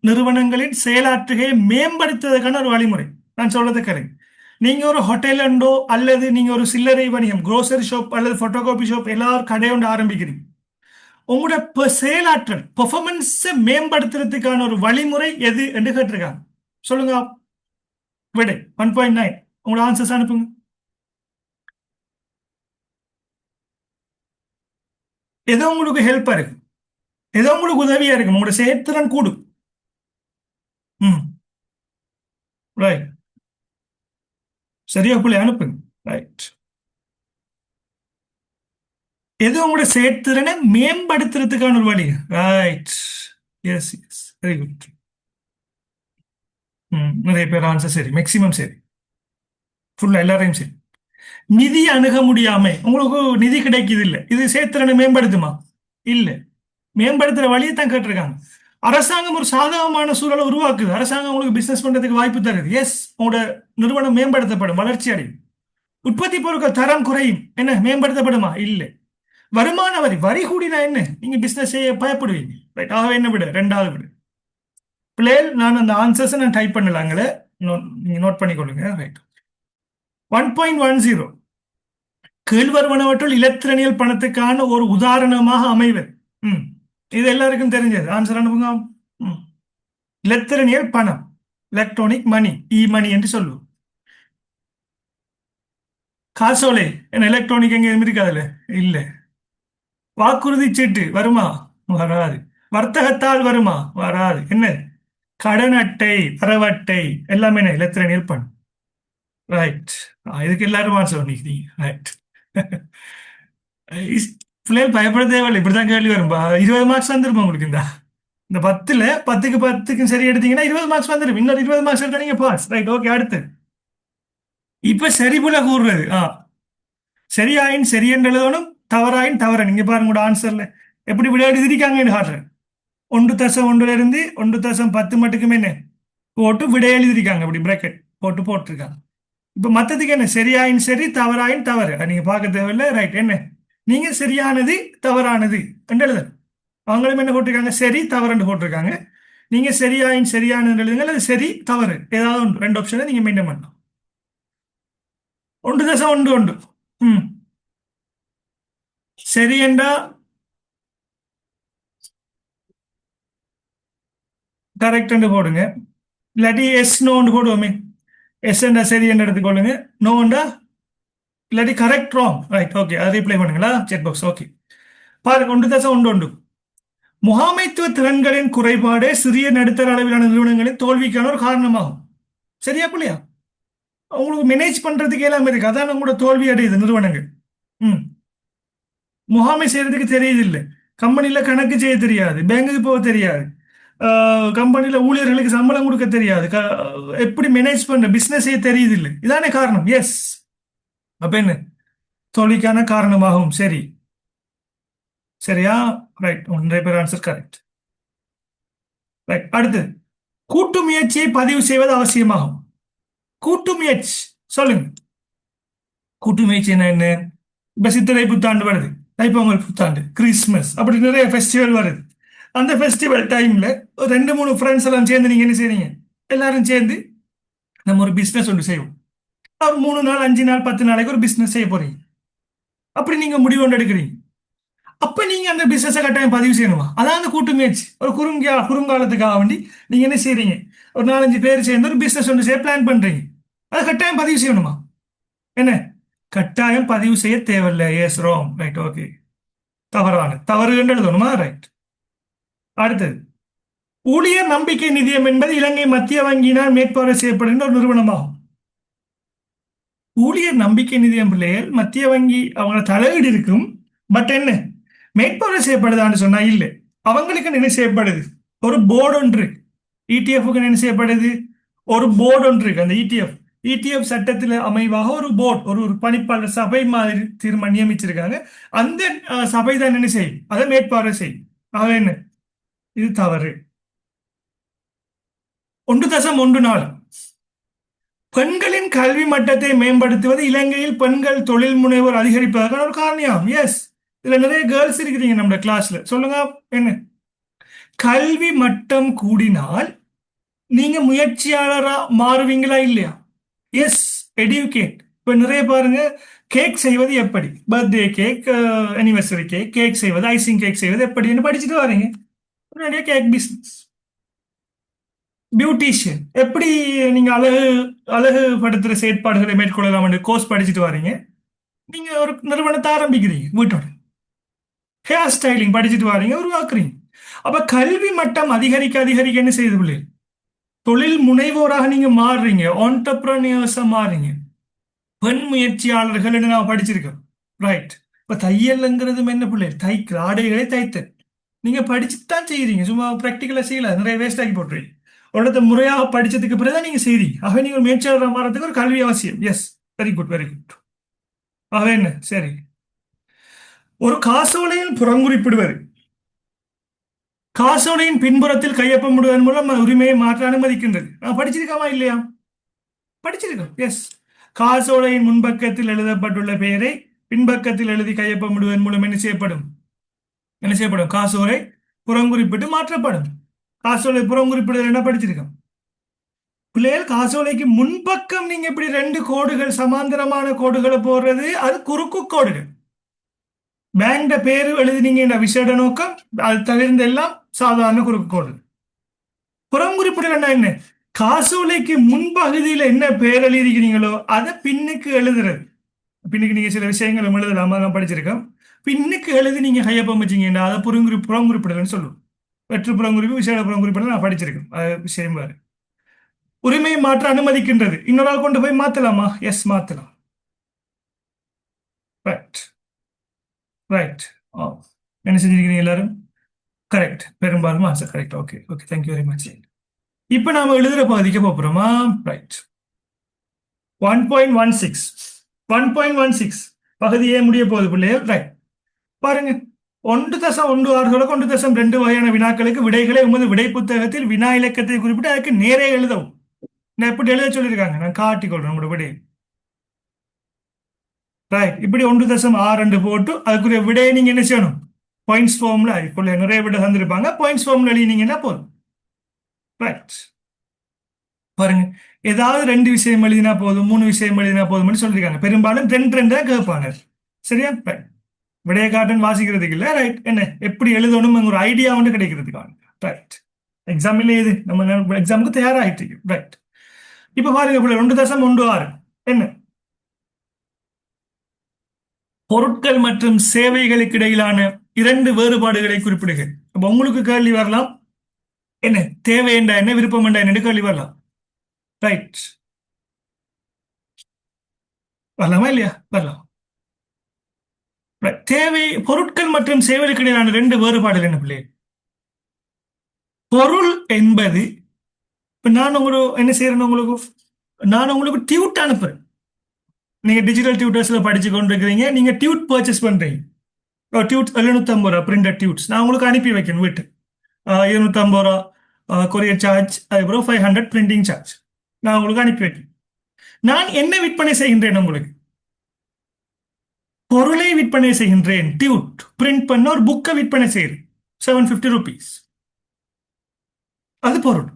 நிறுவனங்களின் செயலாற்றுகையை மேம்படுத்துவதற்கான ஒரு வழிமுறை? நான் சொல்றது கரெக்ட். நீங்க ஒரு ஹோட்டல் உண்டோ அல்லது நீங்க ஒரு சில்லறை வணிகம், grocery ஷாப் அல்லது போட்டோகாபி ஷாப், எல்லாரும் கடை ஒன்று ஆரம்பிக்கிறீங்க. உங்களோட செயலாற்றல் பெர்ஃபார்மன்ஸை மேம்படுத்துறதுக்கான ஒரு வழிமுறை எது என்று கேட்டிருக்காங்க. சொல்லுங்க. விடை 1.9. உங்களோட ஆன்சர்ஸ் அனுப்புங்க. ஏதோ உங்களுக்கு ஹெல்ப்பா இருக்கு, ஏதோ உங்களுக்கு உதவியா இருக்கு, உங்களோட செயற்திறன் கூடும். ம். ரைட். சரியா புள்ளி அனுப்புங்க. ரைட். ஏதோ உங்களோட செயற்திறனை மேம்படுத்துறதுக்கான ஒரு வழி. Right. Yes yes, very good. நிறைய பேர் ஆன்சர் சரி, மேக்சிமம் சரி, ஃபுல்லா எல்லாரையும் சரி. நிதி அணுக முடியாமை. உங்களுக்கு நிதி கிடைக்குது இல்ல, இது செயற்திறனை மேம்படுத்துமா? இல்ல. மேம்படுத்துற வழியை தான் கேட்டிருக்காங்க. அரசாங்கம் ஒரு சாதகமான சூழலை உருவாக்குது. அரசாங்கம் உங்களுக்கு பிசினஸ் பண்றதுக்கு வாய்ப்பு தருது. எஸ், உங்களோட நிறுவனம் மேம்படுத்தப்படும், வளர்ச்சி அடையும். உற்பத்தி பொருட்கள் தரம் குறையும், என்ன மேம்படுத்தப்படுமா? இல்லை. வருமான வரி. வரி கூடினா என்ன? நீங்க பிசினஸ் செய்ய பயப்படுவீங்க. ரைட். ஆகவே என்ன விட 2வது விட பிளேல். நான் அந்த ஆன்சர்ஸ் நான் டைப் பண்ணலாங்களே, நீங்க நோட் பண்ணிக்கொள்ளுங்க. ரைட். 1.10 கீழ்வருவனவற்றுள் இலத்திரனியல் பணத்துக்கான ஒரு உதாரணமாக அமைவது. ம். இது எல்லாருக்கும் தெரிஞ்சது. ஆன்சர் அனுப்புங்க. ம். இலத்திரனியல் பணம், எலக்ட்ரானிக் மணி, இ மணி என்று சொல்லுவோம். காசோலை என்ன எலக்ட்ரானிக் எங்க இருக்காதுல்ல? இல்ல. வாக்குறுதி சீட்டு வருமா? வராது. வர்த்தகத்தால் வருமா? வராது. என்ன? கடன் அட்டை, தரவட்டை எல்லாமே என்ன இலத்திரனியல் பணம். ரைட். இதுக்கு எல்லாரும் ஆன்சர் பண்ணிக்கிறீங்க. ரைட். பிள்ளைகள் பயப்பட தேவையில்லை. இப்படிதான் கேள்வி வரும்பா. 20 மார்க்ஸ் வந்துருமா உங்களுக்கு? இந்த 10ல 10க்கு 10க்கும் சரி எடுத்தீங்கன்னா 20 மார்க்ஸ் வந்துடும். இன்னொரு 20 மார்க்ஸ் எடுத்தா நீங்க பாஸ். ரைட். ஓகே. அடுத்து இப்ப சரிபுல கூறுறது. சரியாயின் சரி என்று எழுதணும், தவறாயின் தவற. நீங்க பாருங்க உங்களோட ஆன்சர்ல எப்படி விட எழுதிருக்காங்கன்னு காட்டுறேன். 1.1 இருந்து 1.10 மட்டுக்குமே என்ன போட்டு விட எழுதிருக்காங்க. அப்படி பிரேக்கெட் போட்டு போட்டிருக்காங்க. இப்ப மத்ததுக்கு என்ன சரியாயின் சரி தவறாயின் தவறு நீங்க பார்க்க தேவையில்ல ரைட் என்ன நீங்க சரியானது தவறானது என்று எழுத அவங்களும் என்ன போட்டிருக்காங்க சரி தவறுன்னு போட்டிருக்காங்க நீங்க சரியாயின் சரியானது எழுதுங்க அல்லது சரி தவறு ஏதாவது ஒன்று ரெண்டு ஆப்ஷனை நீங்க மெயின்டைன் பண்ணலாம் ஒன்று தசம் ஒன்று ஒன்று ம் சரி என்றா கரெக்ட் போடுங்க இல்லாட்டி எஸ் நோன்னு போடுவோமே எஸ் என்றா சரி என்று எடுத்துக்கொள்ளுங்க நோண்டா இல்லாட்டி கரெக்ட் ராங் ரைட் ஓகே அதை ரிப்ளை பண்ணுங்களா செக் பாக்ஸ் ஓகே பாருங்க ஒன்று தசம் ஒன்று ஒன்று முகாமைத்துவ திறன்களின் குறைபாடே சிறிய நடுத்தர அளவிலான நிறுவனங்களின் தோல்விக்கான ஒரு காரணமாகும் சரியா புள்ளியா உங்களுக்கு மேனேஜ் பண்றதுக்கு எல்லாமே இருக்கு அதான் உங்களோட தோல்வி அடையுது நிறுவனங்கள் ம் முகாமை செய்யறதுக்கு தெரியுது இல்லை கம்பெனில கணக்கு செய்ய தெரியாது பேங்குக்கு போக தெரியாது கம்பெனில ஊழியர்களுக்கு சம்பளம் கொடுக்க தெரியாது எப்படி மேனேஜ் பண்ண பிசினஸ் செய்ய தெரியுது இல்லை இதானே காரணம் எஸ் அப்ப என்ன தோல்விக்கான காரணமாகும் சரி சரியா ரைட் ஒன்றை பேர் ஆன்சர் கரெக்ட் ரைட் அடுத்து கூட்டு முயற்சியை பதிவு செய்வது அவசியமாகும் கூட்டு முயற்சி சொல்லுங்க கூட்டு முயற்சி என்ன இப்ப சித்திரை புத்தாண்டு வருது தைப்பொங்கல் புத்தாண்டு கிறிஸ்துமஸ் அப்படி நிறைய ஃபெஸ்டிவல் வருது அந்த ஃபெஸ்டிவல் டைம்ல ஒரு ரெண்டு மூணு ஃப்ரெண்ட்ஸ் எல்லாம் சேர்ந்து நீங்க என்ன செய்றீங்க எல்லாரும் சேர்ந்து நம்ம ஒரு பிசினஸ் ஒன்று செய்வோம் ஒரு 3 நாள் 5 நாள் 10 நாளைக்கு ஒரு பிசினஸ் செய்ய போறீங்க அப்படி நீங்க முடிவு ஒன்று எடுக்கிறீங்க அப்ப நீங்க அந்த பிசினஸை கட்டாயம் பதிவு செய்யணுமா அதான் அந்த கூட்டு முயற்சி ஒரு குறுங்காலத்துக்காக வேண்டி நீங்க என்ன செய்றீங்க ஒரு 4-5 பேர் சேர்ந்து ஒரு பிசினஸ் ஒன்று செய்ய பிளான் பண்றீங்க அதை கட்டாயம் பதிவு செய்யணுமா என்ன கட்டாயம் பதிவு செய்ய தேவையில்லை எஸ் ராங் ரைட் ஓகே தவறான தவறு என்று எழுதணுமா ரைட் அடுத்தது ஊழியர் நம்பிக்கை நிதியம் என்பது இலங்கை மத்திய வங்கியினால் மேற்பார்வை செய்யப்படுகின்ற ஒரு நிறுவனமாகும் ஊழியர் நம்பிக்கை நிதியம் பிள்ளைகள் மத்திய வங்கி அவங்க தலையீடு இருக்கும் பட் என்ன மேற்பார்வை செய்யப்படுதான்னு சொன்னா இல்லை அவங்களுக்கு என்ன செய்யப்படுது ஒரு போர்டு ஒன்று இடிஎஃப்க்கு என்ன செய்யப்படுது ஒரு போர்டு ஒன்று இருக்கு அந்த இடிஎஃப் சட்டத்தில் அமைவாக ஒரு போர்டு ஒரு பணிப்பாளர் சபை மாதிரி தீர்மானம் நியமிச்சிருக்காங்க அந்த சபை தான் என்ன செய்யும் அதை மேற்பார்வை செய்யும் ஆக என்ன இது தவறு 1.14 பெண்களின் கல்வி மட்டத்தை மேம்படுத்துவது இலங்கையில் பெண்கள் தொழில் முனைவோர் அதிகரிப்பதற்கான ஒரு காரணியாகும் எஸ் இதுல நிறைய கேர்ள்ஸ் இருக்கிறீங்க நம்ம கிளாஸ்ல சொல்லுங்க என்ன கல்வி மட்டம் கூடினால் நீங்க முயற்சியாளரா மாறுவீங்களா இல்லையா எஸ் எடுகேட் இப்ப நிறைய பாருங்க கேக் செய்வது எப்படி பர்த்டே கேக் அனிவர்சரி கேக் செய்வது ஐசிங் கேக் செய்வது எப்படின்னு படிச்சுட்டு வரீங்க நிறைய கேக் பிசினஸ் பியூட்டிஷியன் எப்படி நீங்க அழகுபடுத்துற செயற்பாடுகளை மேற்கொள்ளலாம் கோர்ஸ் படிச்சுட்டு வரீங்க நீங்க ஒரு நிறுவனத்தை ஆரம்பிக்கிறீங்க வீட்டோட ஹேர் ஸ்டைலிங் படிச்சுட்டு வரீங்க உருவாக்குறீங்க அப்ப கல்வி மட்டம் அதிகரிக்க என்ன செய்யுது பிள்ளைகள் தொழில் முனைவோராக நீங்க மாறுறீங்க ஆண்டர்பிரனியர்ஸா மாறுறீங்க பெண் முயற்சியாளர்கள் நான் படிச்சிருக்கேன் ரைட் இப்ப தையல்ங்கிறது என்ன பிள்ளைகள் ஆடைகளை தைத்தல் நீங்க படிச்சுட்டு தான் செய்யறீங்க சும்மா பிராக்டிக்கலா செய்யல நிறைய வேஸ்ட் ஆகி போட்டுறீங்க உடனே முறையாக படிச்சதுக்கு பிறகுதான் நீங்க செய்றீங்க ஆக நீங்க ஒரு முயற்சியாளராக மாறதுக்கு ஒரு கல்வி அவசியம் S very good very good ஆக என்ன சரி ஒரு காசோலையில் புறங்குறிப்பிடுவது காசோலையின் பின்புறத்தில் கையொப்பமிடுவதன் மூலம் உரிமையை மாற்ற அனுமதிக்கின்றது நான் படிச்சிருக்காமா இல்லையா படிச்சிருக்கோம் எஸ் காசோலையின் முன்பக்கத்தில் எழுதப்பட்டுள்ள பெயரை பின்பக்கத்தில் எழுதி கையொப்பமிடுவதன் மூலம் என்ன செய்யப்படும் காசோலை புறங்குறிப்பிட்டு மாற்றப்படும் காசோலை புறங்குறிப்பிடுதல் என்ன படிச்சிருக்கோம் பிள்ளைகள் காசோலைக்கு முன்பக்கம் நீங்க இப்படி 2 கோடுகள் சமாந்தரமான கோடுகளை போடுறது அது குறுக்கு கோடுகள் பேங்க் பேரு எழுதினீங்க விசேட நோக்கம் அது தவிர்ந்த எல்லாம் சாதாரண குறுக்கு கோடு புறங்குறிப்பிடல் என்ன காசோலைக்கு முன்பகுதியில் என்ன பேர் எழுதிக்கிறீங்களோ அதை பின்னுக்கு எழுதுறது பின்னுக்கு நீங்க சில விஷயங்களும் எழுதலாமா நான் படிச்சிருக்கேன் பின்னுக்கு எழுதி நீங்க கையொப்பம் வச்சீங்கன்னா அதை புறங்குறிப்பிடல்னு சொல்லுவோம் வெற்று புறங்குறிப்பு விசேட புறங்குறிப்பிடல் நான் படிச்சிருக்கேன் அது விஷயம் வேறு உரிமையை மாற்ற அனுமதிக்கின்றது இன்னொரு ஆள் கொண்டு போய் மாத்தலாமா எஸ் மாத்தலாம் ரைட் ரைட் என்ன செஞ்சிருக்கீங்க எல்லாரும் கரெக்ட் பெரும்பாலும் answer correct okay okay thank you very much இப்போ நாம எழுதுற பகுதிக்கு போறோமா ரைட் 1.16 பகுதியே முடிய போகுது பிள்ளைகள் ரைட் பாருங்க 1.16 1.2 வகையான வினாக்களுக்கு விடைகளை உமது விடை புத்தகத்தில் வினா இலக்கத்தை குறிப்பிட்டு அதுக்கு நேரே எழுதவும் நான் எப்படி எழுத சொல்லியிருக்காங்க நான் காட்டிக்கொள்றேன் உங்களோட விடை ரைட், இப்படி 1.62 போட்டு அதுக்குரிய விடையை நீங்க என்ன செய்யணும்? பாயிண்ட்ஸ் ஃபார்ம்ல இப்போ நிறைய விட தந்திருப்பாங்க, பாயிண்ட்ஸ் ஃபார்ம்ல எழுதினீங்கன்னா போதும். ரைட், பாருங்க, ஏதாவது ரெண்டு விஷயம் எழுதினா போதும், மூணு விஷயம் எழுதினா போதும்னு சொல்லியிருக்காங்க. பெரும்பாலும் ரெண்டு ரெண்டா கேட்பாங்க. சரியா? ரைட், விடைய காட்டன் வாசிக்கிறதுக்கு இல்ல. ரைட், என்ன எப்படி எழுதணும் ஒரு ஐடியா வந்து கிடைக்கிறதுக்காக. ரைட், எக்ஸாம் இல்ல இது, நம்ம எக்ஸாமுக்கு தயாராகிட்டு இருக்கு. ரைட், இப்ப பாருங்க பிள்ளை, 1.16 என்ன? பொருட்கள் மற்றும் சேவைகளுக்கு இடையிலான இரண்டு வேறுபாடுகளை குறிப்பிடுக. அப்ப உங்களுக்கு கேள்வி வரலாம், என்ன தேவை என்றா என்ன, விருப்பம் என்றா என்ன கேள்வி வரலாம். ரைட், வரலாமா இல்லையா? வரலாம். Right. தேவை, பொருட்கள் மற்றும் சேவைகளுக்கு இடையிலான ரெண்டு வேறுபாடுகள் என்ன பிள்ளை? பொருள் என்பது, இப்ப நான் உங்களுக்கு என்ன செய்யறேன், உங்களுக்கு நான் உங்களுக்கு டியூட் அனுப்புறேன். நீங்க டிஜிட்டல் டியூட்டர்ஸ்ல படிச்சு கொண்டிருக்கிறீங்க, நீங்க டியூட் பர்ச்சேஸ் பண்றீங்க. டியூட் 750 ரூபா பிரிண்டட் டியூட்ஸ் நான் உங்களுக்கு அனுப்பி வைக்கணும் வீட்டு. 250 ரூபா கொரியர் சார்ஜ், அதுக்கப்புறம் 500 பிரிண்டிங் சார்ஜ் நான் உங்களுக்கு அனுப்பி வைக்கிறேன். நான் என்ன விற்பனை செய்கின்றேன்? உங்களுக்கு பொருளை விற்பனை செய்கின்றேன். டியூட் பிரிண்ட் பண்ண ஒரு புக்கை விற்பனை செய்கிறேன், 750 rupees. அது பொருள்.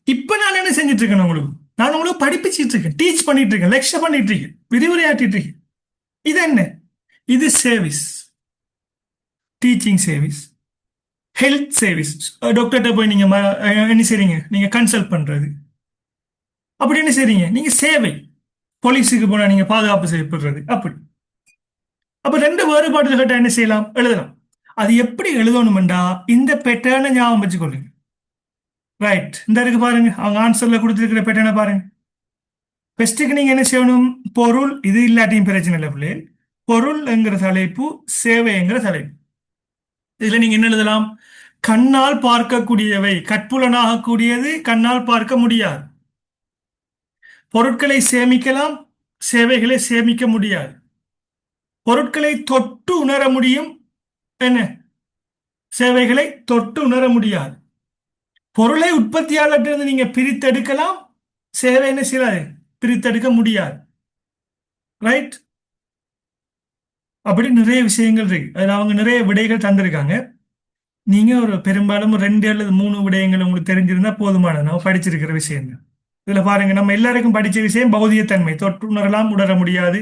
இப்ப நான் என்ன செஞ்சுட்டு இருக்கேன் உங்களுக்கு? நான் உங்களுக்கு படிப்பிச்சிட்டு இருக்கேன், டீச் பண்ணிட்டு இருக்கேன், லெக்சர் பண்ணிட்டு இருக்கேன், விரிவுரையாற்றிட்டு இருக்கேன். இது என்ன? இது service, teaching service, health service. டாக்டர்கிட்ட போய் நீங்க என்ன செய்றீங்க? நீங்க கன்சல்ட் பண்றது. அப்படி என்ன செய்றீங்க? நீங்க சேவை. போலீஸுக்கு போனா நீங்க பாதுகாப்பு செய்யப்படுறது. அப்படி அப்ப ரெண்டு வேறுபாடுகள் கேட்டா என்ன செய்யலாம்? எழுதலாம். அது எப்படி எழுதணும்டா, இந்த பேட்டர்னை ஞாபகம் வச்சுக்கொள்ளுங்க. ரைட், இந்த இருக்கு பாருங்க, அவங்க ஆன்சர்ல கொடுத்துருக்கிற பேட்டர்னை பாருங்க. ஃபர்ஸ்ட்டுக்கு நீங்க என்ன செய்யணும்? பொருள், இது இல்லாட்டியும் பிரச்சனை இல்லை பிள்ளை. பொருள் என்கிற தலைப்பு, சேவை என்கிற தலைப்பு. இதுல நீங்க என்ன எழுதலாம்? கண்ணால் பார்க்கக்கூடியவை, கட்புலனாக கூடியது, கண்ணால் பார்க்க முடியாது. பொருட்களை சேமிக்கலாம், சேவைகளை சேமிக்க முடியாது. பொருட்களை தொட்டு உணர முடியும், என்ன சேவைகளை தொட்டு உணர முடியாது. பொருளை உற்பத்தியாளர்கிட்ட நீங்க பிரித்தெடுக்கலாம், சேவை என்ன செய்யாது, பிரித்தெடுக்க முடியாது. ரைட், அப்படி நிறைய விஷயங்கள் இருக்கு. அதுல அவங்க நிறைய விடைகள் தந்திருக்காங்க. நீங்க ஒரு பெரும்பாலும் ஒரு 2 அல்லது 3 விடயங்கள் உங்களுக்கு தெரிஞ்சிருந்தா போதுமானது. நம்ம படிச்சிருக்கிற விஷயங்கள் இதுல பாருங்க, நம்ம எல்லாருக்கும் படிச்ச விஷயம் பௌதிகத்தன்மை. தொட்டு உணரலாம், உணர முடியாது.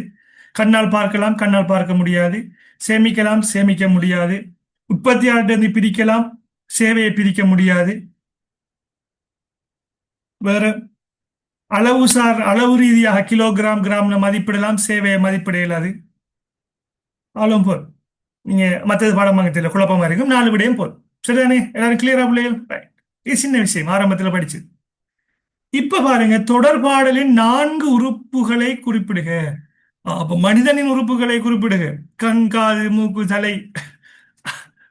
கண்ணால் பார்க்கலாம், கண்ணால் பார்க்க முடியாது. சேமிக்கலாம், சேமிக்க முடியாது. உற்பத்தியாளர்கிட்ட பிரிக்கலாம், சேவையை பிரிக்க முடியாது. வேற அளவு ரீதியாக கிலோகிராம் கிராம்ல மதிப்பிடலாம், சேவையை மதிப்பிட இயலாது. ஆளும் போல் நீங்க மற்றது பாடம் வாங்க தெரியல, குழப்பமா இருக்கும். 4 விடையும் போல். சரிதானே? எல்லாரும் கிளியரா பிள்ளைகள்? Right. இது சின்ன விஷயம், ஆரம்பத்தில் படிச்சு. இப்ப பாருங்க, தொடர்பாடலின் 4 உறுப்புகளை குறிப்பிடுக. அப்ப மனிதனின் உறுப்புகளை குறிப்பிடுக. கண், காது, மூக்கு, தலை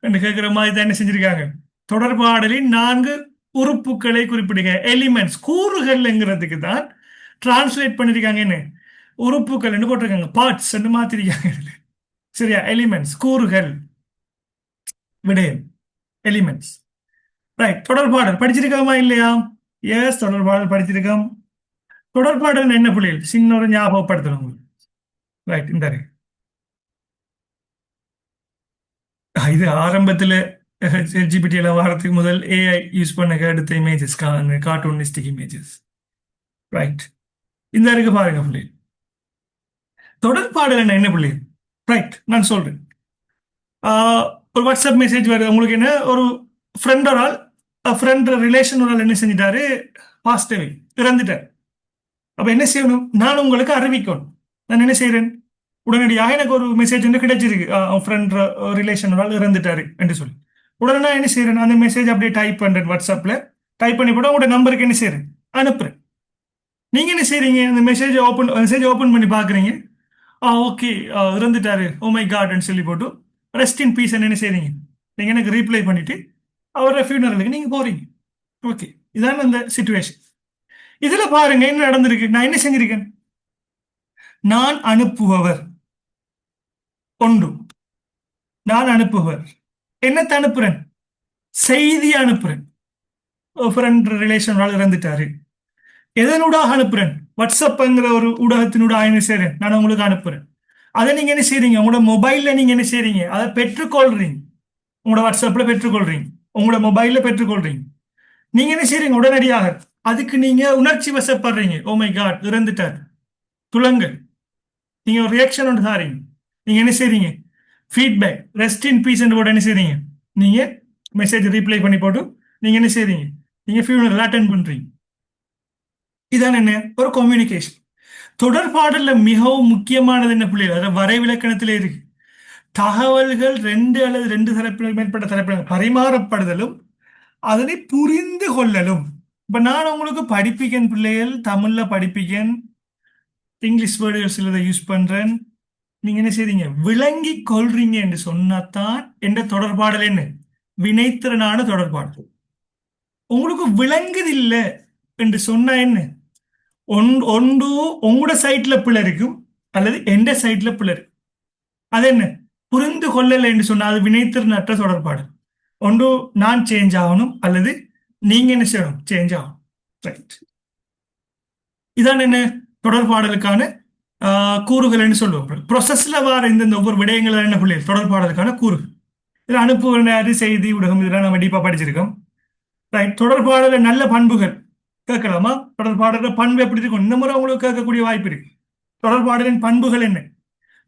என்று கேட்கிற மாதிரி தான் என்ன செஞ்சிருக்காங்க. தொடர்பாடலின் 4 உறுப்புகளை குறிப்பிடுக. எலிமெண்ட்ஸ், கூறுகள்ங்கிறதுக்கு தான் டிரான்ஸ்லேட் பண்ணிருக்காங்க. என்ன உறுப்புகள் போட்டிருக்காங்க, பார்ட்ஸ் மாத்திருக்காங்க. சரியா? எலிமெண்ட்ஸ், கூறுகள், விடயம், எலிமெண்ட்ஸ். ரைட், தொடர்பாடல் படிச்சிருக்கோமா இல்லையா? எஸ், தொடர்பாடல் படிச்சிருக்கோம். தொடர்பாடல் என்ன பிள்ளைகள்? சின்ன ஒரு ஞாபகப்படுத்தணும். ரைட், இந்த இது ஆரம்பத்தில் எல்ஜிபிடி எல்லாம் வாரத்துக்கு முதல் ஏஐ யூஸ் பண்ண எடுத்த இமேஜஸ், கார்ட்டூனிஸ்டிக் இமேஜஸ். ரைட், இந்த இருக்கு பாருங்க பிள்ளை. தொடர்பாடல் என்ன பிள்ளை? ரைட், நான் சொல்றேன். ஒரு வாட்ஸ்அப் மெசேஜ் வருது உங்களுக்கு. என்ன ஒரு ஃப்ரெண்ட், ஒரு ஆள், ஃப்ரெண்ட் ரிலேஷன் ஒரு ஆள் என்ன செஞ்சிட்டாரு, பாஸ்டவே இறந்துட்டார். அப்ப என்ன செய்யணும்? நான் உங்களுக்கு அறிவிக்கணும். நான் என்ன செய்யறேன்? உடனடியாக எனக்கு ஒரு மெசேஜ் வந்து கிடைச்சிருக்கு, ஃப்ரெண்ட் ரிலேஷன் ஒரு ஆள் இறந்துட்டாரு என்று சொல்லி. உடனே நான் என்ன செய்யறேன்? அந்த மெசேஜ் அப்படியே டைப் பண்றேன் வாட்ஸ்அப்ல. டைப் பண்ணி போட உங்களோட நம்பருக்கு என்ன செய்யறேன்? அனுப்புறேன். நீங்க என்ன செய்றீங்க? அந்த மெசேஜ் ஓபன் பண்ணி பாக்குறீங்க. ஓகே, இறந்துட்டாரு, ஓ மை காட்னு சொல்லி போட்டு ரெஸ்ட் இன் பீஸ் என்ன செய்றீங்க? நீங்க எனக்கு ரீப்ளை பண்ணிட்டு அவரோட ஃபியூனரலுக்கு நீங்க போறீங்க. ஓகே, இதான் அந்த சிச்சுவேஷன். இதுல பாருங்க என்ன நடந்திருக்கு. நான் என்ன செஞ்சிருக்கேன்? நான் அனுப்புபவர் ஒன்று. நான் அனுப்புபவர் என்னத்தை அனுப்புறேன்? செய்தி அனுப்புறேன். ஃப்ரெண்ட் ரிலேஷன் இறந்துட்டாரு. எதனூடாக அனுப்புறேன்? வாட்ஸ்அப்ங்கிற ஒரு ஊடகத்தினூடாக என்ன செய்றேன்? நான் உங்களுக்கு அனுப்புறேன். அதை நீங்க என்ன செய்றீங்க, உங்களோட மொபைல்ல நீங்க என்ன செய்றீங்க, அதை பெற்றுக்கொள்றீங்க. உங்களோட வாட்ஸ்அப்ல பெற்றுக்கொள்றீங்க, உங்களோட மொபைல்ல பெற்றுக்கொள்றீங்க. நீங்க என்ன செய்றீங்க உடனடியாக, அதுக்கு நீங்க உணர்ச்சி வசப்படுறீங்க. ஓ மை காட், இறந்துட்டார், துலங்கள். நீங்க ஒரு ரியாக்ஷன் ஒன்று தாரீங்க. நீங்க என்ன செய்றீங்க, ஃபீட்பேக், ரெஸ்ட் இன் பீஸ் என்று போட்டு என்ன செய்றீங்க, நீங்க மெசேஜ் ரீப்ளை பண்ணி போட்டு நீங்க என்ன செய்றீங்க, நீங்க ஃபியூனரல் அட்டென்ட் பண்றீங்க. இதான் என்ன, ஒரு கம்யூனிகேஷன். தொடர்பாடல்ல மிகவும் முக்கியமானது என்ன பிள்ளைகள், அதை வரைவிலக்கணத்திலே இருக்கு. தகவல்கள் ரெண்டு அல்லது ரெண்டு தரப்பினர் மேற்பட்ட தரப்பினர் பரிமாறப்படுதலும் அதனை புரிந்து கொள்ளலும். இப்ப நான் உங்களுக்கு படிப்பிக்கன் பிள்ளைகள், தமிழ்ல படிப்பிக்கன், இங்கிலீஷ் வேர்டுகள் சிலதை யூஸ் பண்றேன். நீங்க என்ன செய்றீங்க, விளங்கி கொள்றீங்க என்று சொன்னாதான் என்ற தொடர்பாடல் என்ன, வினைத்திறனான தொடர்பாடல். உங்களுக்கு விளங்குதில்லை என்று சொன்னா என்ன, ஒன்று உங்களோட சைட்ல பிள்ளை இருக்கும் அல்லது எந்த சைட்ல பிள்ளை இருக்கும். அது என்ன, புரிந்து கொள்ளலை என்று சொன்னா அது வினைத்திறனற்ற தொடர்பாடல். ஒன்று நான் சேஞ்ச் ஆகணும் அல்லது நீங்க என்ன செய்யணும், சேஞ்ச் ஆகணும். ரைட். இதான் என்ன, தொடர்பாடலுக்கான கூறுகள் சொல்லுவோம். ப்ரொசஸ்ல வர இந்த ஒவ்வொரு விடயங்கள் என்ன பிள்ளைகள், தொடர்பாடலுக்கான கூறுகள். இதில் அனுப்புவது, செய்தி ஊடகம், இதெல்லாம் நம்ம டீப்பா படிச்சிருக்கோம். ரைட். தொடர்பாடல நல்ல பண்புகள் கேட்கலாமா, தொடர்பாடல பண்பு எப்படி இருக்கும், இந்த முறை உங்களுக்கு கேட்கக்கூடிய வாய்ப்பு இருக்கு. தொடர்பாடலின் பண்புகள் என்ன,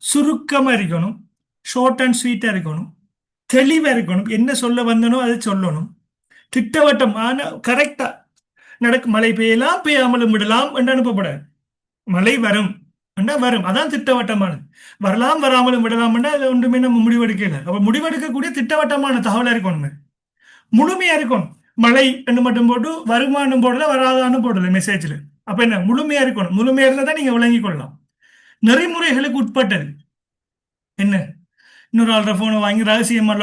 சுருக்கமா இருக்கணும், ஷார்ட் அண்ட் ஸ்வீட்டா இருக்கணும், தெளிவா இருக்கணும், என்ன சொல்ல வந்தனோ அதை சொல்லணும், திட்டவட்டம் ஆனா கரெக்டா நடக்கும். மழை பெய்யலாம், பெய்யாமலும் விடலாம் என்று அனுப்பப்படாது. மழை வரும் அண்டா வரும், அதான் திட்டவட்டமானது. வரலாம், வராமலும் விடலாம், அதுல ஒன்றுமே நம்ம முடிவெடுக்கல. அப்ப முடிவெடுக்கக்கூடிய திட்டவட்டமான தகவலா இருக்கணும், முழுமையா இருக்கணும். மழை என்று மட்டும் போட்டு வருமானம் போடல, வராதான்னு போடல மெசேஜ்ல. அப்ப என்ன, முழுமையா இருக்கணும். முழுமையா இருந்தா தான் நீங்க விளங்கிக் கொள்ளலாம். நெறிமுறைகளுக்கு உட்பட்டது என்ன, இன்னொரு ஆள்ற போனை வாங்கி ரகசியமா